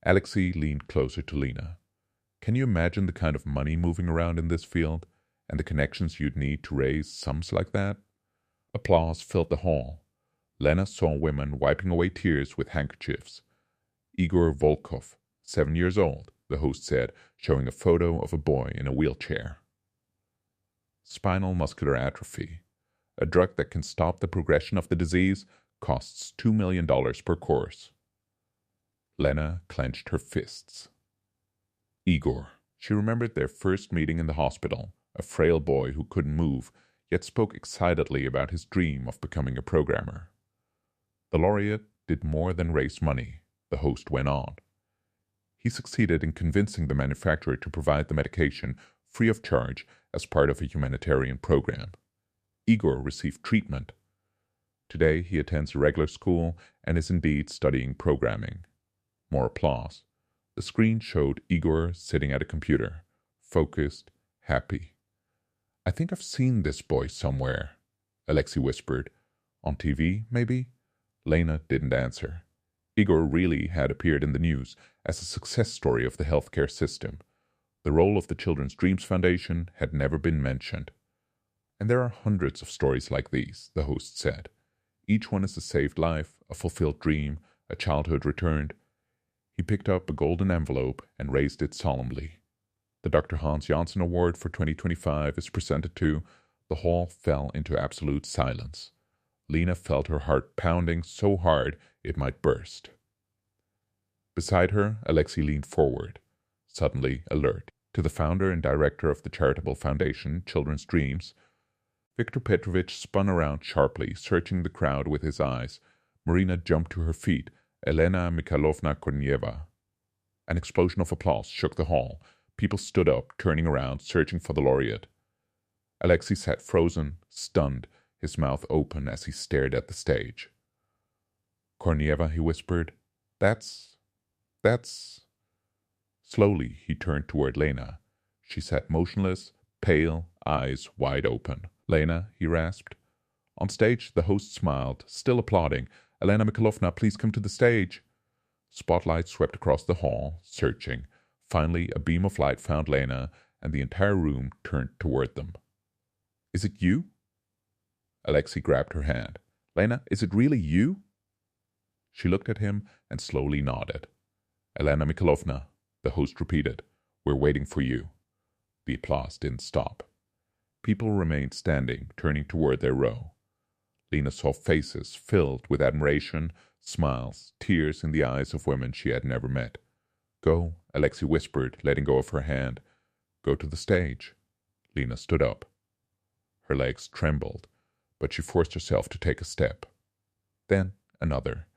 Alexei leaned closer to Lena. Can you imagine the kind of money moving around in this field? and the connections you'd need to raise sums like that? Applause filled the hall. Lena saw women wiping away tears with handkerchiefs. Igor Volkov, 7 years old, the host said, showing a photo of a boy in a wheelchair. Spinal muscular atrophy, a drug that can stop the progression of the disease, costs $2 million per course. Lena clenched her fists. Igor. She remembered their first meeting in the hospital, a frail boy who couldn't move, yet spoke excitedly about his dream of becoming a programmer. The laureate did more than raise money, the host went on. He succeeded in convincing the manufacturer to provide the medication free of charge as part of a humanitarian program. Igor received treatment. Today he attends a regular school and is indeed studying programming. More applause. The screen showed Igor sitting at a computer, focused, happy. "I think I've seen this boy somewhere," Alexei whispered. "On TV, maybe?" Lena didn't answer. Igor really had appeared in the news as a success story of the healthcare system. The role of the Children's Dreams Foundation had never been mentioned. "And there are hundreds of stories like these," the host said. "Each one is a saved life, a fulfilled dream, a childhood returned." He picked up a golden envelope and raised it solemnly. "The Dr. Hans Janssen Award for 2025 is presented to—" The hall fell into absolute silence. Lena felt her heart pounding so hard it might burst. Beside her, Alexei leaned forward, suddenly alert. To the founder and director of the charitable foundation, Children's Dreams. Viktor Petrovich spun around sharply, searching the crowd with his eyes. Marina jumped to her feet. Elena Mikhailovna Kornieva. An explosion of applause shook the hall. People stood up, turning around, searching for the laureate. Alexei sat frozen, stunned, his mouth open as he stared at the stage. "Kornieva," he whispered. That's... Slowly he turned toward Lena. She sat motionless, pale, eyes wide open. "Lena," he rasped. On stage, the host smiled, still applauding. "Elena Mikhailovna, please come to the stage." Spotlights swept across the hall, searching. Finally, a beam of light found Lena, and the entire room turned toward them. "Is it you?" Alexei grabbed her hand. "Lena, is it really you?" She looked at him and slowly nodded. "Elena Mikhailovna," the host repeated, "we're waiting for you." The applause didn't stop. People remained standing, turning toward their row. Lena saw faces filled with admiration, smiles, tears in the eyes of women she had never met. "Go," Alexei whispered, letting go of her hand. "Go to the stage." Lena stood up. Her legs trembled, but she forced herself to take a step. Then another.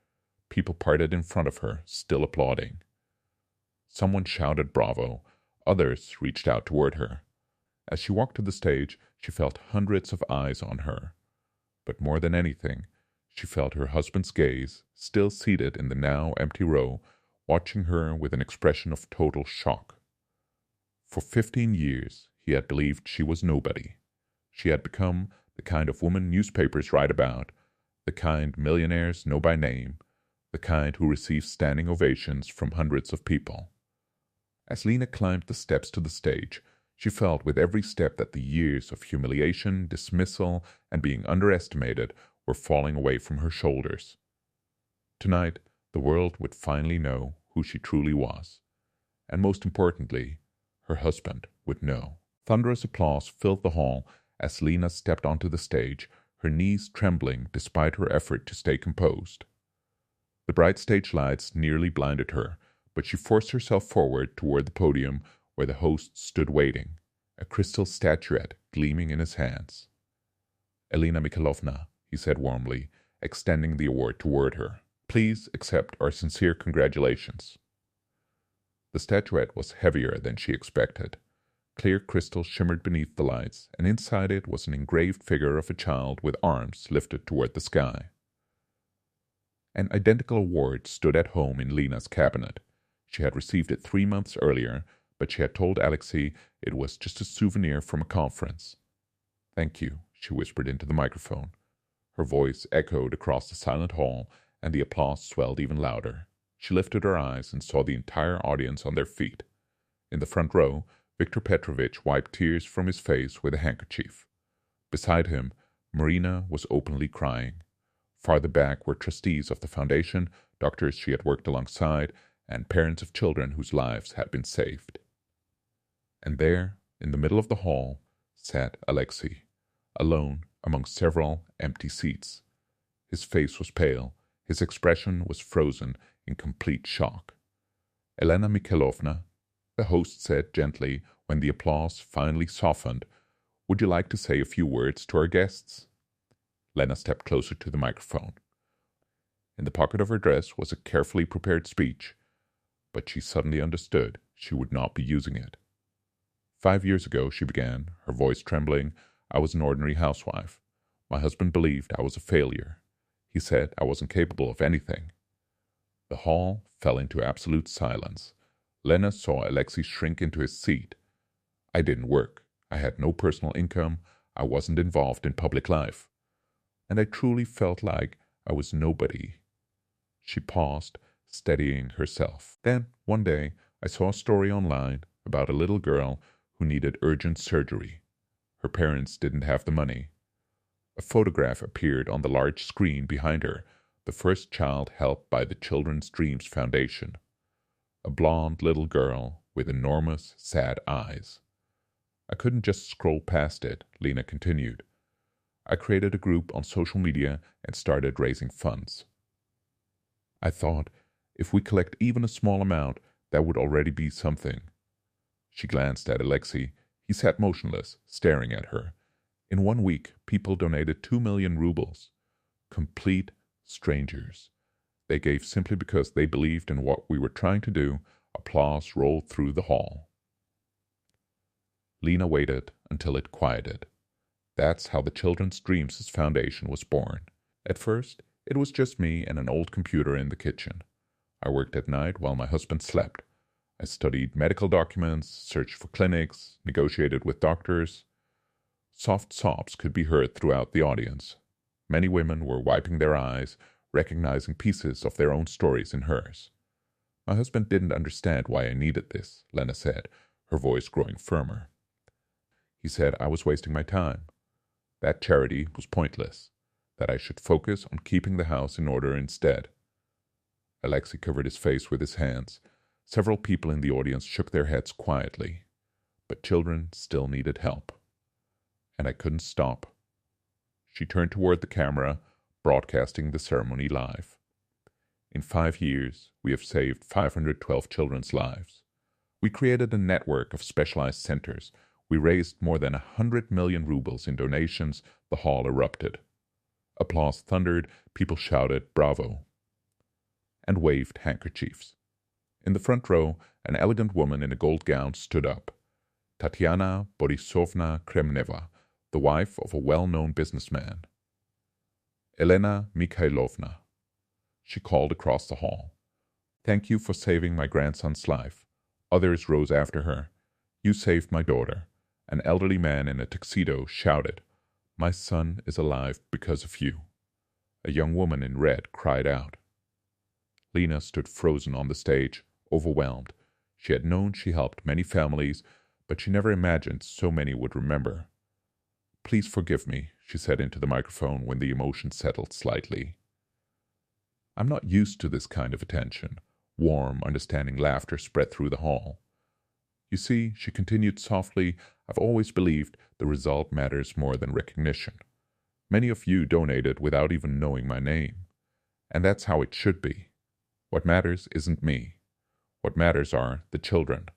People parted in front of her, still applauding. Someone shouted bravo. Others reached out toward her. As she walked to the stage, she felt hundreds of eyes on her. But more than anything, she felt her husband's gaze, still seated in the now empty row, watching her with an expression of total shock. For 15 years, he had believed she was nobody. She had become the kind of woman newspapers write about, the kind millionaires know by name, the kind who receive standing ovations from hundreds of people. As Lena climbed the steps to the stage, she felt with every step that the years of humiliation, dismissal, and being underestimated were falling away from her shoulders. Tonight, the world would finally know who she truly was. And most importantly, her husband would know. Thunderous applause filled the hall as Lena stepped onto the stage, her knees trembling despite her effort to stay composed. The bright stage lights nearly blinded her, but she forced herself forward toward the podium where the host stood waiting, a crystal statuette gleaming in his hands. "Elena Mikhailovna," he said warmly, extending the award toward her, "please accept our sincere congratulations." The statuette was heavier than she expected. Clear crystal shimmered beneath the lights, and inside it was an engraved figure of a child with arms lifted toward the sky. An identical award stood at home in Lena's cabinet. She had received it 3 months earlier, but she had told Alexei it was just a souvenir from a conference. "Thank you," she whispered into the microphone. Her voice echoed across the silent hall, and the applause swelled even louder. She lifted her eyes and saw the entire audience on their feet. In the front row, Viktor Petrovich wiped tears from his face with a handkerchief. Beside him, Marina was openly crying. Farther back were trustees of the foundation, doctors she had worked alongside, and parents of children whose lives had been saved. And there, in the middle of the hall, sat Alexei, alone among several empty seats. His face was pale, his expression was frozen in complete shock. Elena Mikhailovna, the host said gently when the applause finally softened, "Would you like to say a few words to our guests?" Lena stepped closer to the microphone. In the pocket of her dress was a carefully prepared speech, but she suddenly understood she would not be using it. 5 years ago, she began, her voice trembling, I was an ordinary housewife. My husband believed I was a failure. He said I wasn't capable of anything. The hall fell into absolute silence. Lena saw Alexei shrink into his seat. I didn't work. I had no personal income. I wasn't involved in public life. And I truly felt like I was nobody. She paused, steadying herself. Then, one day, I saw a story online about a little girl who needed urgent surgery. Her parents didn't have the money. A photograph appeared on the large screen behind her, the first child helped by the Children's Dreams Foundation. A blonde little girl with enormous, sad eyes. I couldn't just scroll past it, Lena continued. I created a group on social media and started raising funds. I thought, if we collect even a small amount, that would already be something. She glanced at Alexei. He sat motionless, staring at her. In 1 week, people donated 2 million rubles. Complete strangers. They gave simply because they believed in what we were trying to do. Applause rolled through the hall. Lena waited until it quieted. That's how the Children's Dreams Foundation was born. At first, it was just me and an old computer in the kitchen. I worked at night while my husband slept. I studied medical documents, searched for clinics, negotiated with doctors. Soft sobs could be heard throughout the audience. Many women were wiping their eyes, recognizing pieces of their own stories in hers. My husband didn't understand why I needed this, Lena said, her voice growing firmer. He said I was wasting my time. That charity was pointless, that I should focus on keeping the house in order instead. Alexei covered his face with his hands. Several people in the audience shook their heads quietly, but children still needed help. And I couldn't stop. She turned toward the camera, broadcasting the ceremony live. In 5 years, we have saved 512 children's lives. We created a network of specialized centers. We raised more than 100 million rubles in donations. The hall erupted. Applause thundered, people shouted, "Bravo!" and waved handkerchiefs. In the front row, an elegant woman in a gold gown stood up. Tatiana Borisovna Kremneva, the wife of a well-known businessman. Elena Mikhailovna. She called across the hall. Thank you for saving my grandson's life. Others rose after her. You saved my daughter. An elderly man in a tuxedo shouted, My son is alive because of you. A young woman in red cried out. Lena stood frozen on the stage, overwhelmed. She had known she helped many families, but she never imagined so many would remember. Please forgive me, she said into the microphone when the emotion settled slightly. I'm not used to this kind of attention. Warm, understanding laughter spread through the hall. You see, she continued softly, I've always believed the result matters more than recognition. Many of you donated without even knowing my name. And that's how it should be. What matters isn't me. What matters are the children.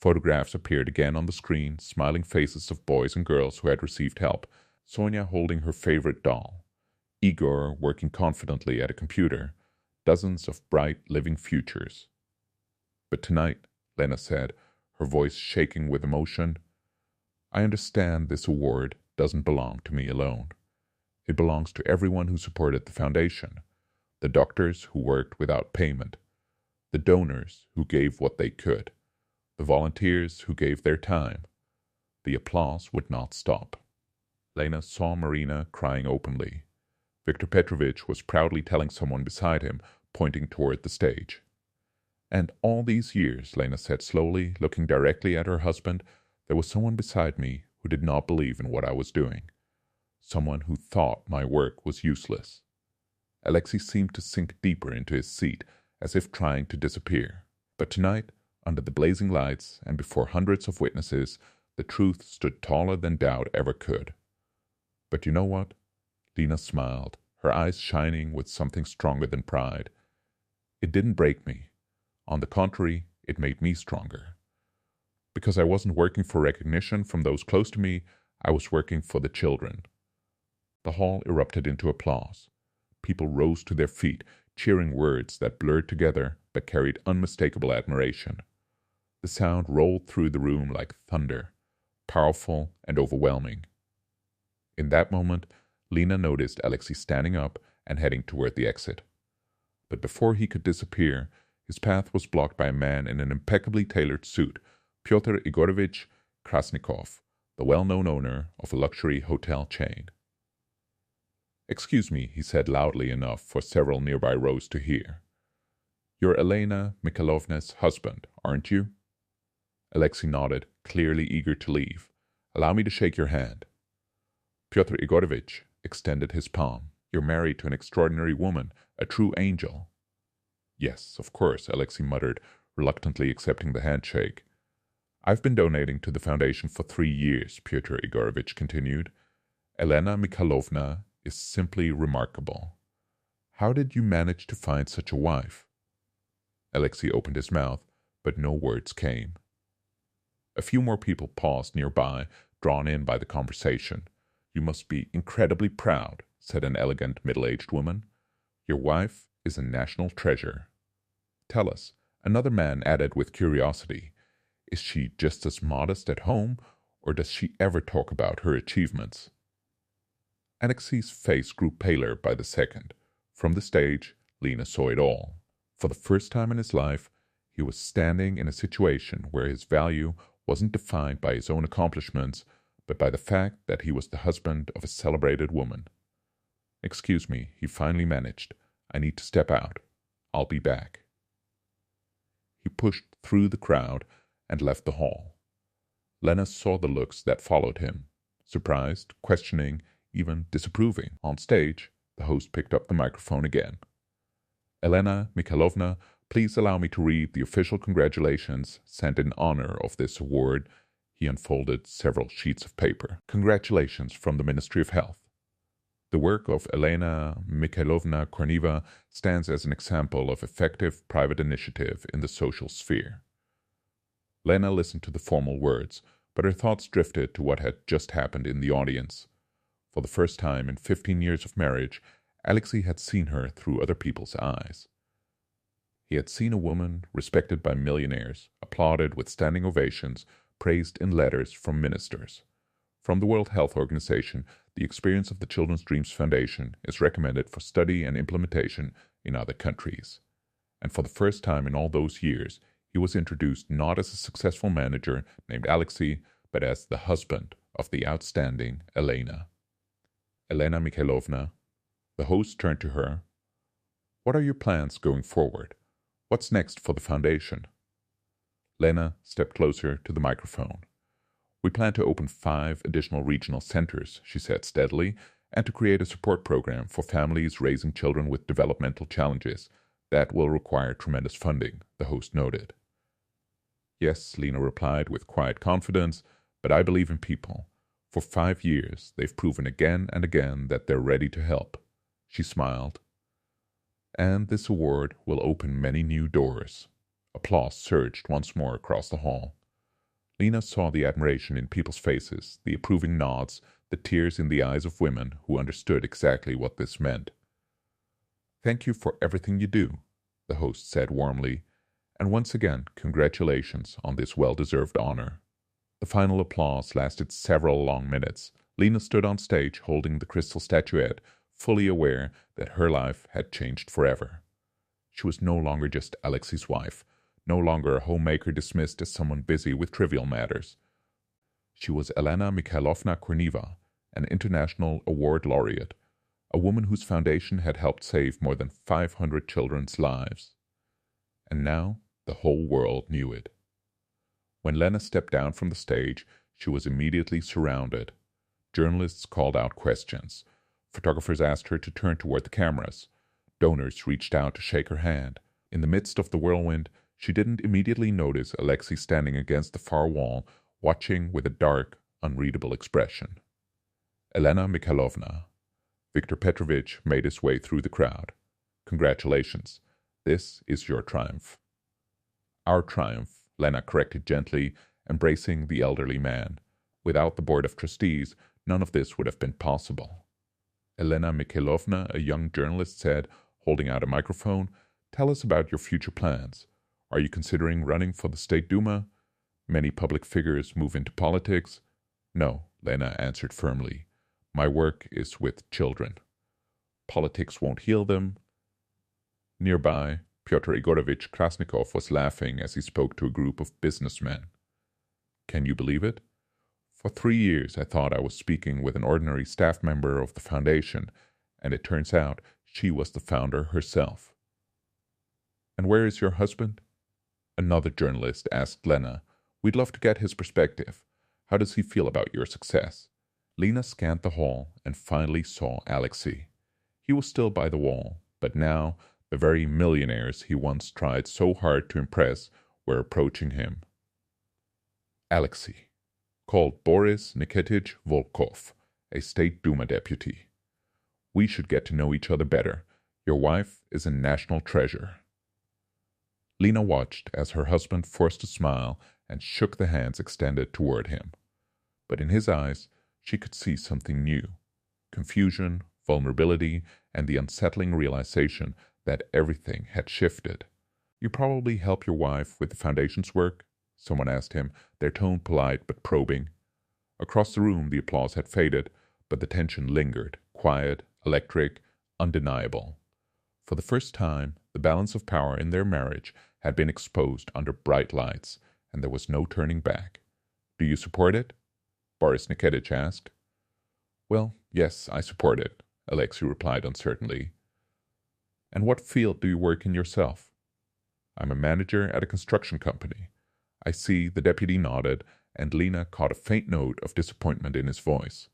Photographs appeared again on the screen, smiling faces of boys and girls who had received help. Sonia holding her favorite doll. Igor working confidently at a computer. Dozens of bright, living futures. But tonight, Lena said, her voice shaking with emotion, I understand this award doesn't belong to me alone. It belongs to everyone who supported the foundation. The doctors who worked without payment. The donors who gave what they could. The volunteers who gave their time. The applause would not stop. Lena saw Marina crying openly. Viktor Petrovich was proudly telling someone beside him, pointing toward the stage. And all these years, Lena said slowly, looking directly at her husband, there was someone beside me who did not believe in what I was doing. Someone who thought my work was useless. Alexei seemed to sink deeper into his seat, as if trying to disappear. But tonight, under the blazing lights and before hundreds of witnesses, the truth stood taller than doubt ever could. But you know what? Lena smiled, her eyes shining with something stronger than pride. It didn't break me. On the contrary, it made me stronger. Because I wasn't working for recognition from those close to me, I was working for the children. The hall erupted into applause. People rose to their feet, cheering words that blurred together but carried unmistakable admiration. The sound rolled through the room like thunder, powerful and overwhelming. In that moment, Lena noticed Alexei standing up and heading toward the exit. But before he could disappear, his path was blocked by a man in an impeccably tailored suit, Pyotr Igorovich Krasnikov, the well-known owner of a luxury hotel chain. "Excuse me," he said loudly enough for several nearby rows to hear. "You're Elena Mikhailovna's husband, aren't you?" Alexei nodded, clearly eager to leave. "Allow me to shake your hand." Pyotr Igorovich extended his palm. "You're married to an extraordinary woman, a true angel." "Yes, of course," Alexei muttered, reluctantly accepting the handshake. "I've been donating to the foundation for 3 years," Pyotr Igorovich continued. "Elena Mikhailovna is simply remarkable. How did you manage to find such a wife?" Alexei opened his mouth, but no words came. A few more people paused nearby, drawn in by the conversation. "You must be incredibly proud," said an elegant middle-aged woman. "Your wife is a national treasure." "Tell us," another man added with curiosity, "is she just as modest at home, or does she ever talk about her achievements?" Alexei's face grew paler by the second. From the stage, Lena saw it all. For the first time in his life, he was standing in a situation where his value wasn't defined by his own accomplishments, but by the fact that he was the husband of a celebrated woman. "Excuse me," he finally managed. "I need to step out. I'll be back." He pushed through the crowd and left the hall. Lena saw the looks that followed him, surprised, questioning, even disapproving. On stage, the host picked up the microphone again. "Elena Mikhailovna, please allow me to read the official congratulations sent in honor of this award." He unfolded several sheets of paper. "Congratulations from the Ministry of Health. The work of Elena Mikhailovna Korneva stands as an example of effective private initiative in the social sphere." Lena listened to the formal words, but her thoughts drifted to what had just happened in the audience. For the first time in 15 years of marriage, Alexei had seen her through other people's eyes. He had seen a woman respected by millionaires, applauded with standing ovations, praised in letters from ministers. From the World Health Organization, the experience of the Children's Dreams Foundation is recommended for study and implementation in other countries. And for the first time in all those years, he was introduced not as a successful manager named Alexei, but as the husband of the outstanding Elena. "Elena Mikhailovna," the host turned to her. "What are your plans going forward? What's next for the foundation?" Lena stepped closer to the microphone. "We plan to open 5 additional regional centers," she said steadily, "and to create a support program for families raising children with developmental challenges. That will require tremendous funding," the host noted. "Yes," Lena replied with quiet confidence, "but I believe in people. For 5 years, they've proven again and again that they're ready to help." She smiled. "And this award will open many new doors." Applause surged once more across the hall. Lena saw the admiration in people's faces, the approving nods, the tears in the eyes of women who understood exactly what this meant. "Thank you for everything you do," the host said warmly, "and once again, congratulations on this well-deserved honor." The final applause lasted several long minutes. Lena stood on stage holding the crystal statuette, fully aware that her life had changed forever. She was no longer just Alexei's wife, no longer a homemaker dismissed as someone busy with trivial matters. She was Elena Mikhailovna Korneva, an international award laureate, a woman whose foundation had helped save more than 500 children's lives. And now The whole world knew it. When Lena stepped down from the stage, she was immediately surrounded. Journalists called out questions. Photographers asked her to turn toward the cameras. Donors reached out to shake her hand. In the midst of the whirlwind, she didn't immediately notice Alexei standing against the far wall, watching with a dark, unreadable expression. Elena Mikhailovna. Viktor Petrovich made his way through the crowd. Congratulations. This is your triumph. Our triumph, Lena corrected gently, embracing the elderly man. Without the board of trustees, none of this would have been possible. Elena Mikhailovna, a young journalist, said, holding out a microphone, "Tell us about your future plans. Are you considering running for the State Duma? Many public figures move into politics." "No," Lena answered firmly. "My work is with children. Politics won't heal them." Nearby, Pyotr Igorovich Krasnikov was laughing as he spoke to a group of businessmen. "Can you believe it? For 3 years I thought I was speaking with an ordinary staff member of the foundation, and it turns out she was the founder herself." "And where is your husband?" Another journalist asked Lena. "We'd love to get his perspective. How does he feel about your success?" Lena scanned the hall and finally saw Alexei. He was still by the wall, but now the very millionaires he once tried so hard to impress were approaching him. Alexei, called Boris Nikitich Volkov, a State Duma deputy. "We should get to know each other better. Your wife is a national treasure." Lena watched as her husband forced a smile and shook the hands extended toward him. But in his eyes, she could see something new: confusion, vulnerability, and the unsettling realization that everything had shifted. "You probably help your wife with the foundation's work?" someone asked him, their tone polite but probing. Across the room the applause had faded, but the tension lingered, quiet, electric, undeniable. For the first time, the balance of power in their marriage had been exposed under bright lights, and there was no turning back. "Do you support it?" Boris Nikitich asked. "Well, yes, I support it," Alexei replied uncertainly. "And what field do you work in yourself?" "I'm a manager at a construction company." I see the deputy nodded, and Lena caught a faint note of disappointment in his voice.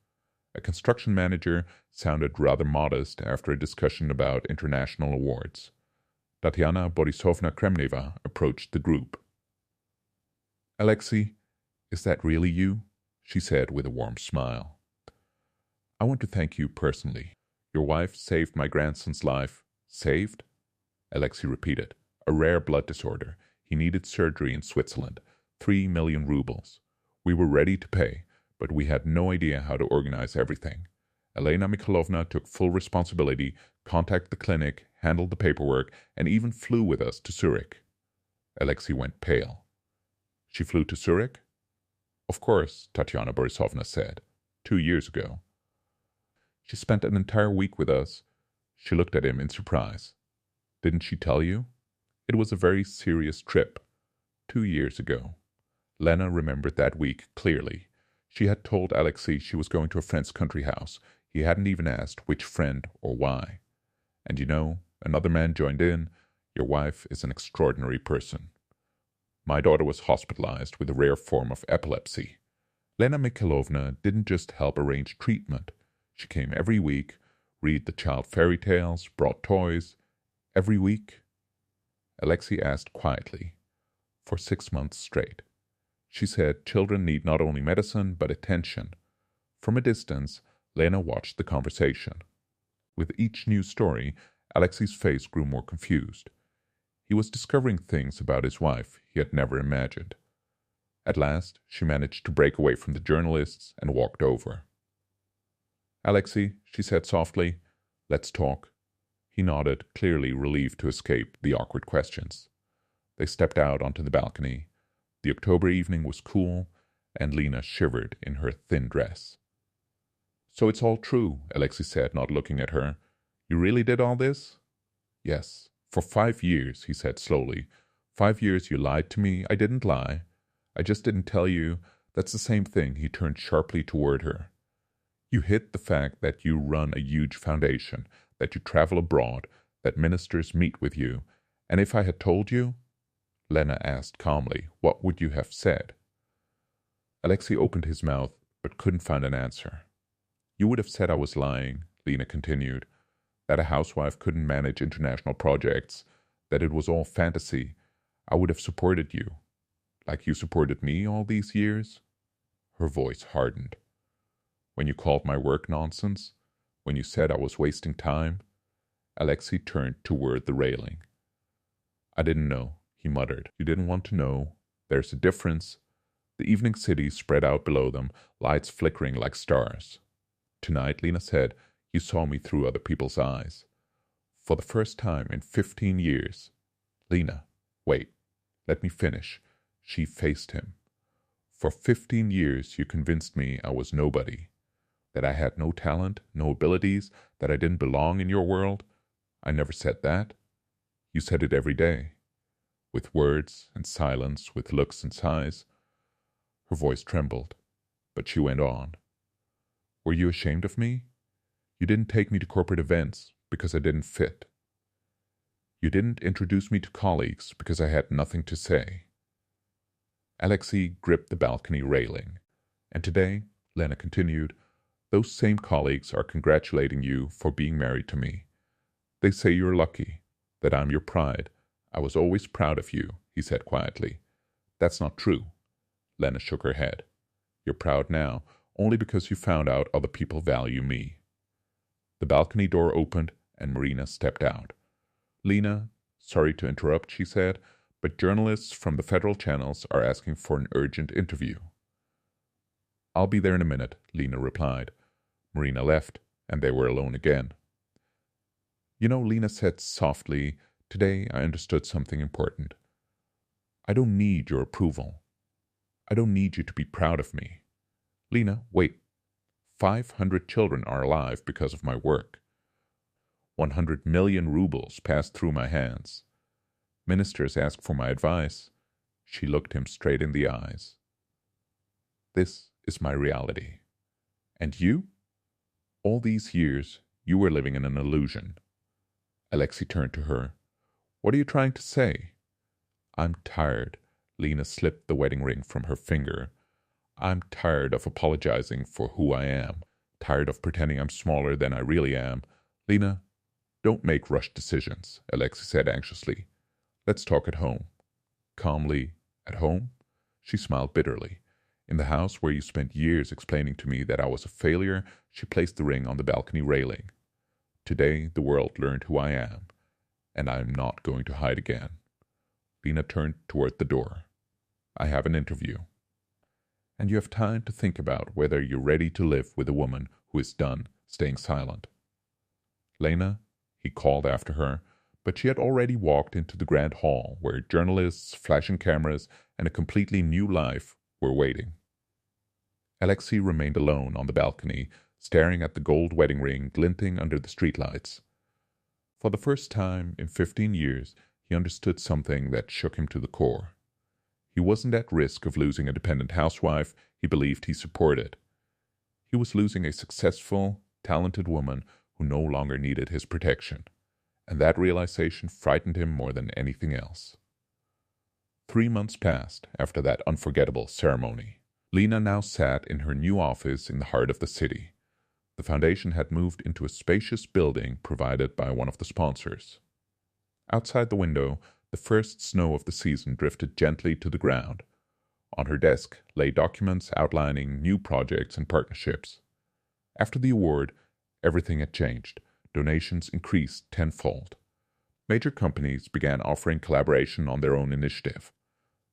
A construction manager sounded rather modest after a discussion about international awards. Tatiana Borisovna Kremneva approached the group. "Alexei, is that really you?" she said with a warm smile. "I want to thank you personally. Your wife saved my grandson's life." "Saved?" Alexei repeated. "A rare blood disorder. He needed surgery in Switzerland. 3 million rubles. We were ready to pay, but we had no idea how to organize everything. Elena Mikhailovna took full responsibility, contacted the clinic, handled the paperwork, and even flew with us to Zurich." Alexei went pale. "She flew to Zurich?" "Of course," Tatiana Borisovna said. 2 years ago. "She spent an entire week with us." She looked at him in surprise. "Didn't she tell you?" "It was a very serious trip. 2 years ago." Lena remembered that week clearly. She had told Alexei she was going to a friend's country house. He hadn't even asked which friend or why. "And you know," another man joined in, "your wife is an extraordinary person. My daughter was hospitalized with a rare form of epilepsy." Lena Mikhailovna didn't just help arrange treatment. She came every week, read the child fairy tales, brought toys. "Every week?" Alexei asked quietly. "For 6 months straight." She said children need not only medicine, but attention. From a distance, Lena watched the conversation. With each new story, Alexei's face grew more confused. He was discovering things about his wife he had never imagined. At last, she managed to break away from the journalists and walked over. "Alexei," she said softly, "let's talk." He nodded, clearly relieved to escape the awkward questions. They stepped out onto the balcony. The October evening was cool, and Lena shivered in her thin dress. "So it's all true," Alexei said, not looking at her. "You really did all this?" "Yes. For 5 years," he said slowly. 5 years you lied to me. I didn't lie. I just didn't tell you. That's the same thing." He turned sharply toward her. "You hid the fact that you run a huge foundation, that you travel abroad, that ministers meet with you. And if I had told you—" Lena asked calmly. What would you have said? Alexei opened his mouth, but couldn't find an answer. You would have said I was lying, Lena continued, that a housewife couldn't manage international projects, that it was all fantasy. I would have supported you, like you supported me all these years. Her voice hardened. When you called my work nonsense, when you said I was wasting time. Alexei turned toward the railing. I didn't know, he muttered. You didn't want to know. There's a difference. The evening city spread out below them, lights flickering like stars. Tonight, Lena said, you saw me through other people's eyes. For the first time in 15 years. Lena, wait, let me finish. She faced him. For 15 years you convinced me I was nobody, that I had no talent, no abilities, that I didn't belong in your world. I never said that. You said it every day. With words and silence, with looks and sighs. Her voice trembled, but she went on. Were you ashamed of me? You didn't take me to corporate events because I didn't fit. You didn't introduce me to colleagues because I had nothing to say. Alexei gripped the balcony railing. And today, Lena continued, those same colleagues are congratulating you for being married to me. They say you're lucky, that I'm your pride. I was always proud of you, he said quietly. That's not true. Lena shook her head. You're proud now, only because you found out other people value me. The balcony door opened and Marina stepped out. Lena, sorry to interrupt, she said, but journalists from the federal channels are asking for an urgent interview. I'll be there in a minute, Lena replied. Marina left, and they were alone again. You know, Lena said softly, today I understood something important. I don't need your approval. I don't need you to be proud of me. Lena, wait. 500 children are alive because of my work. 100 million rubles passed through my hands. Ministers ask for my advice. She looked him straight in the eyes. This is my reality. And you? All these years, you were living in an illusion. Alexei turned to her. What are you trying to say? I'm tired. Lena slipped the wedding ring from her finger. I'm tired of apologizing for who I am. Tired of pretending I'm smaller than I really am. Lena, don't make rushed decisions, Alexei said anxiously. Let's talk at home. Calmly, at home? She smiled bitterly. In the house where you spent years explaining to me that I was a failure, she placed the ring on the balcony railing. Today the world learned who I am, and I am not going to hide again. Lena turned toward the door. I have an interview. And you have time to think about whether you're ready to live with a woman who is done staying silent. Lena, he called after her, but she had already walked into the grand hall where journalists, flashing cameras, and a completely new life were waiting. Alexei remained alone on the balcony, staring at the gold wedding ring glinting under the streetlights. For the first time in 15 years, he understood something that shook him to the core. He wasn't at risk of losing a dependent housewife he believed he supported. He was losing a successful, talented woman who no longer needed his protection, and that realization frightened him more than anything else. 3 months passed after that unforgettable ceremony. Lena now sat in her new office in the heart of the city. The foundation had moved into a spacious building provided by one of the sponsors. Outside the window, the first snow of the season drifted gently to the ground. On her desk lay documents outlining new projects and partnerships. After the award, everything had changed. Donations increased tenfold. Major companies began offering collaboration on their own initiative.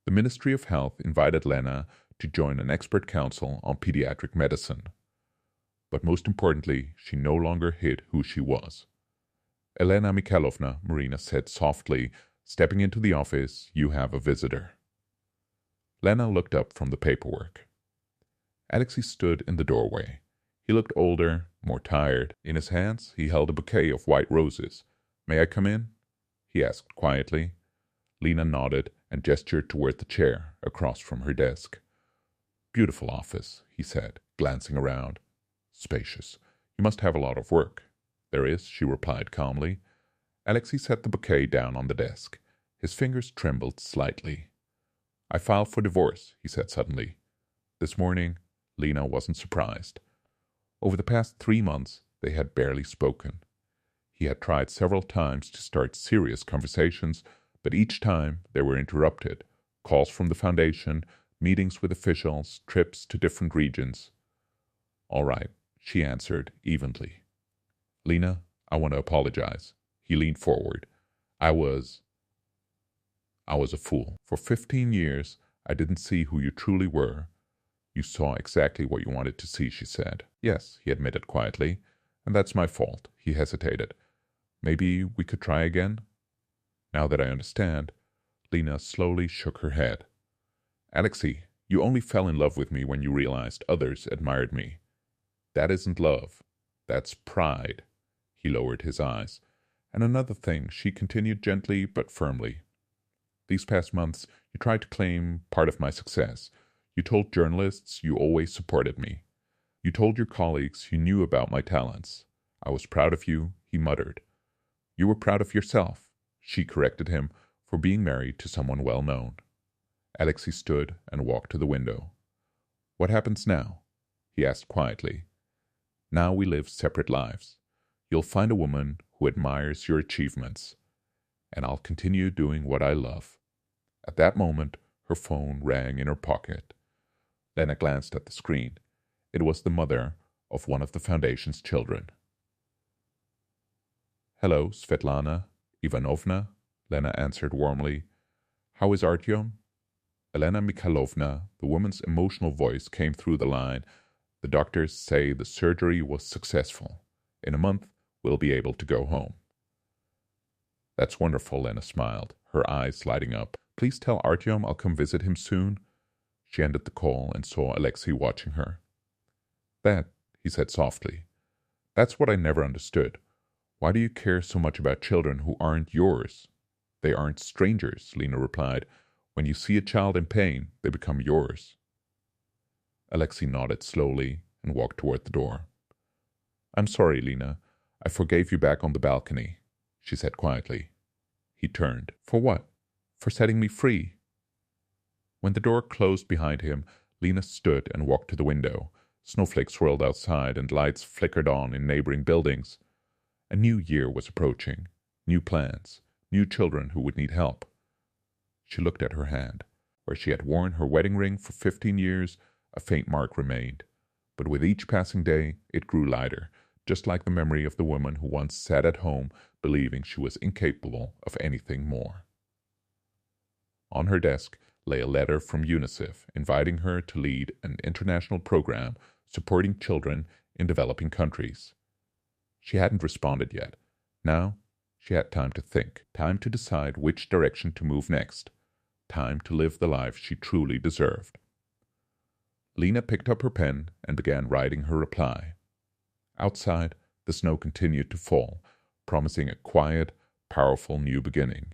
The Ministry of Health invited Lena to join an expert council on pediatric medicine. But most importantly, she no longer hid who she was. Elena Mikhailovna, Marina said softly, stepping into the office, you have a visitor. Lena looked up from the paperwork. Alexei stood in the doorway. He looked older, more tired. In his hands, he held a bouquet of white roses. May I come in? He asked quietly. Lena nodded and gestured toward the chair across from her desk. Beautiful office, he said, glancing around. Spacious. You must have a lot of work. There is, she replied calmly. Alexei set the bouquet down on the desk. His fingers trembled slightly. I filed for divorce, he said suddenly. This morning, Lena wasn't surprised. Over the past 3 months, they had barely spoken. He had tried several times to start serious conversations, but each time they were interrupted. Calls from the foundation, meetings with officials, trips to different regions. All right, she answered evenly. Lena, I want to apologize. He leaned forward. I was a fool. For 15 years, I didn't see who you truly were. You saw exactly what you wanted to see, she said. Yes, he admitted quietly, and that's my fault. He hesitated. Maybe we could try again? Now that I understand, Lena slowly shook her head. Alexei, you only fell in love with me when you realized others admired me. That isn't love. That's pride. He lowered his eyes. And another thing, she continued gently but firmly. These past months, you tried to claim part of my success. You told journalists you always supported me. You told your colleagues you knew about my talents. I was proud of you, he muttered. You were proud of yourself, she corrected him, for being married to someone well known. Alexei stood and walked to the window. What happens now? He asked quietly. Now we live separate lives. You'll find a woman who admires your achievements, and I'll continue doing what I love. At that moment, her phone rang in her pocket. Lena glanced at the screen. It was the mother of one of the foundation's children. Hello, Svetlana Ivanovna, Lena answered warmly. How is Artyom? Elena Mikhailovna, the woman's emotional voice came through the line. The doctors say the surgery was successful. In a month, we'll be able to go home. That's wonderful, Lena smiled, her eyes lighting up. Please tell Artyom I'll come visit him soon. She ended the call and saw Alexei watching her. That, he said softly, that's what I never understood. Why do you care so much about children who aren't yours? They aren't strangers, Lena replied. When you see a child in pain, they become yours. Alexei nodded slowly and walked toward the door. I'm sorry, Lena. I forgave you back on the balcony, she said quietly. He turned. For what? For setting me free. When the door closed behind him, Lena stood and walked to the window. Snowflakes swirled outside and lights flickered on in neighboring buildings. A new year was approaching. New plans. New children who would need help. She looked at her hand. Where she had worn her wedding ring for 15 years, a faint mark remained. But with each passing day, it grew lighter, just like the memory of the woman who once sat at home believing she was incapable of anything more. On her desk lay a letter from UNICEF inviting her to lead an international program supporting children in developing countries. She hadn't responded yet. Now she had time to think, time to decide which direction to move next, time to live the life she truly deserved. Lena picked up her pen and began writing her reply. Outside, the snow continued to fall, promising a quiet, powerful new beginning.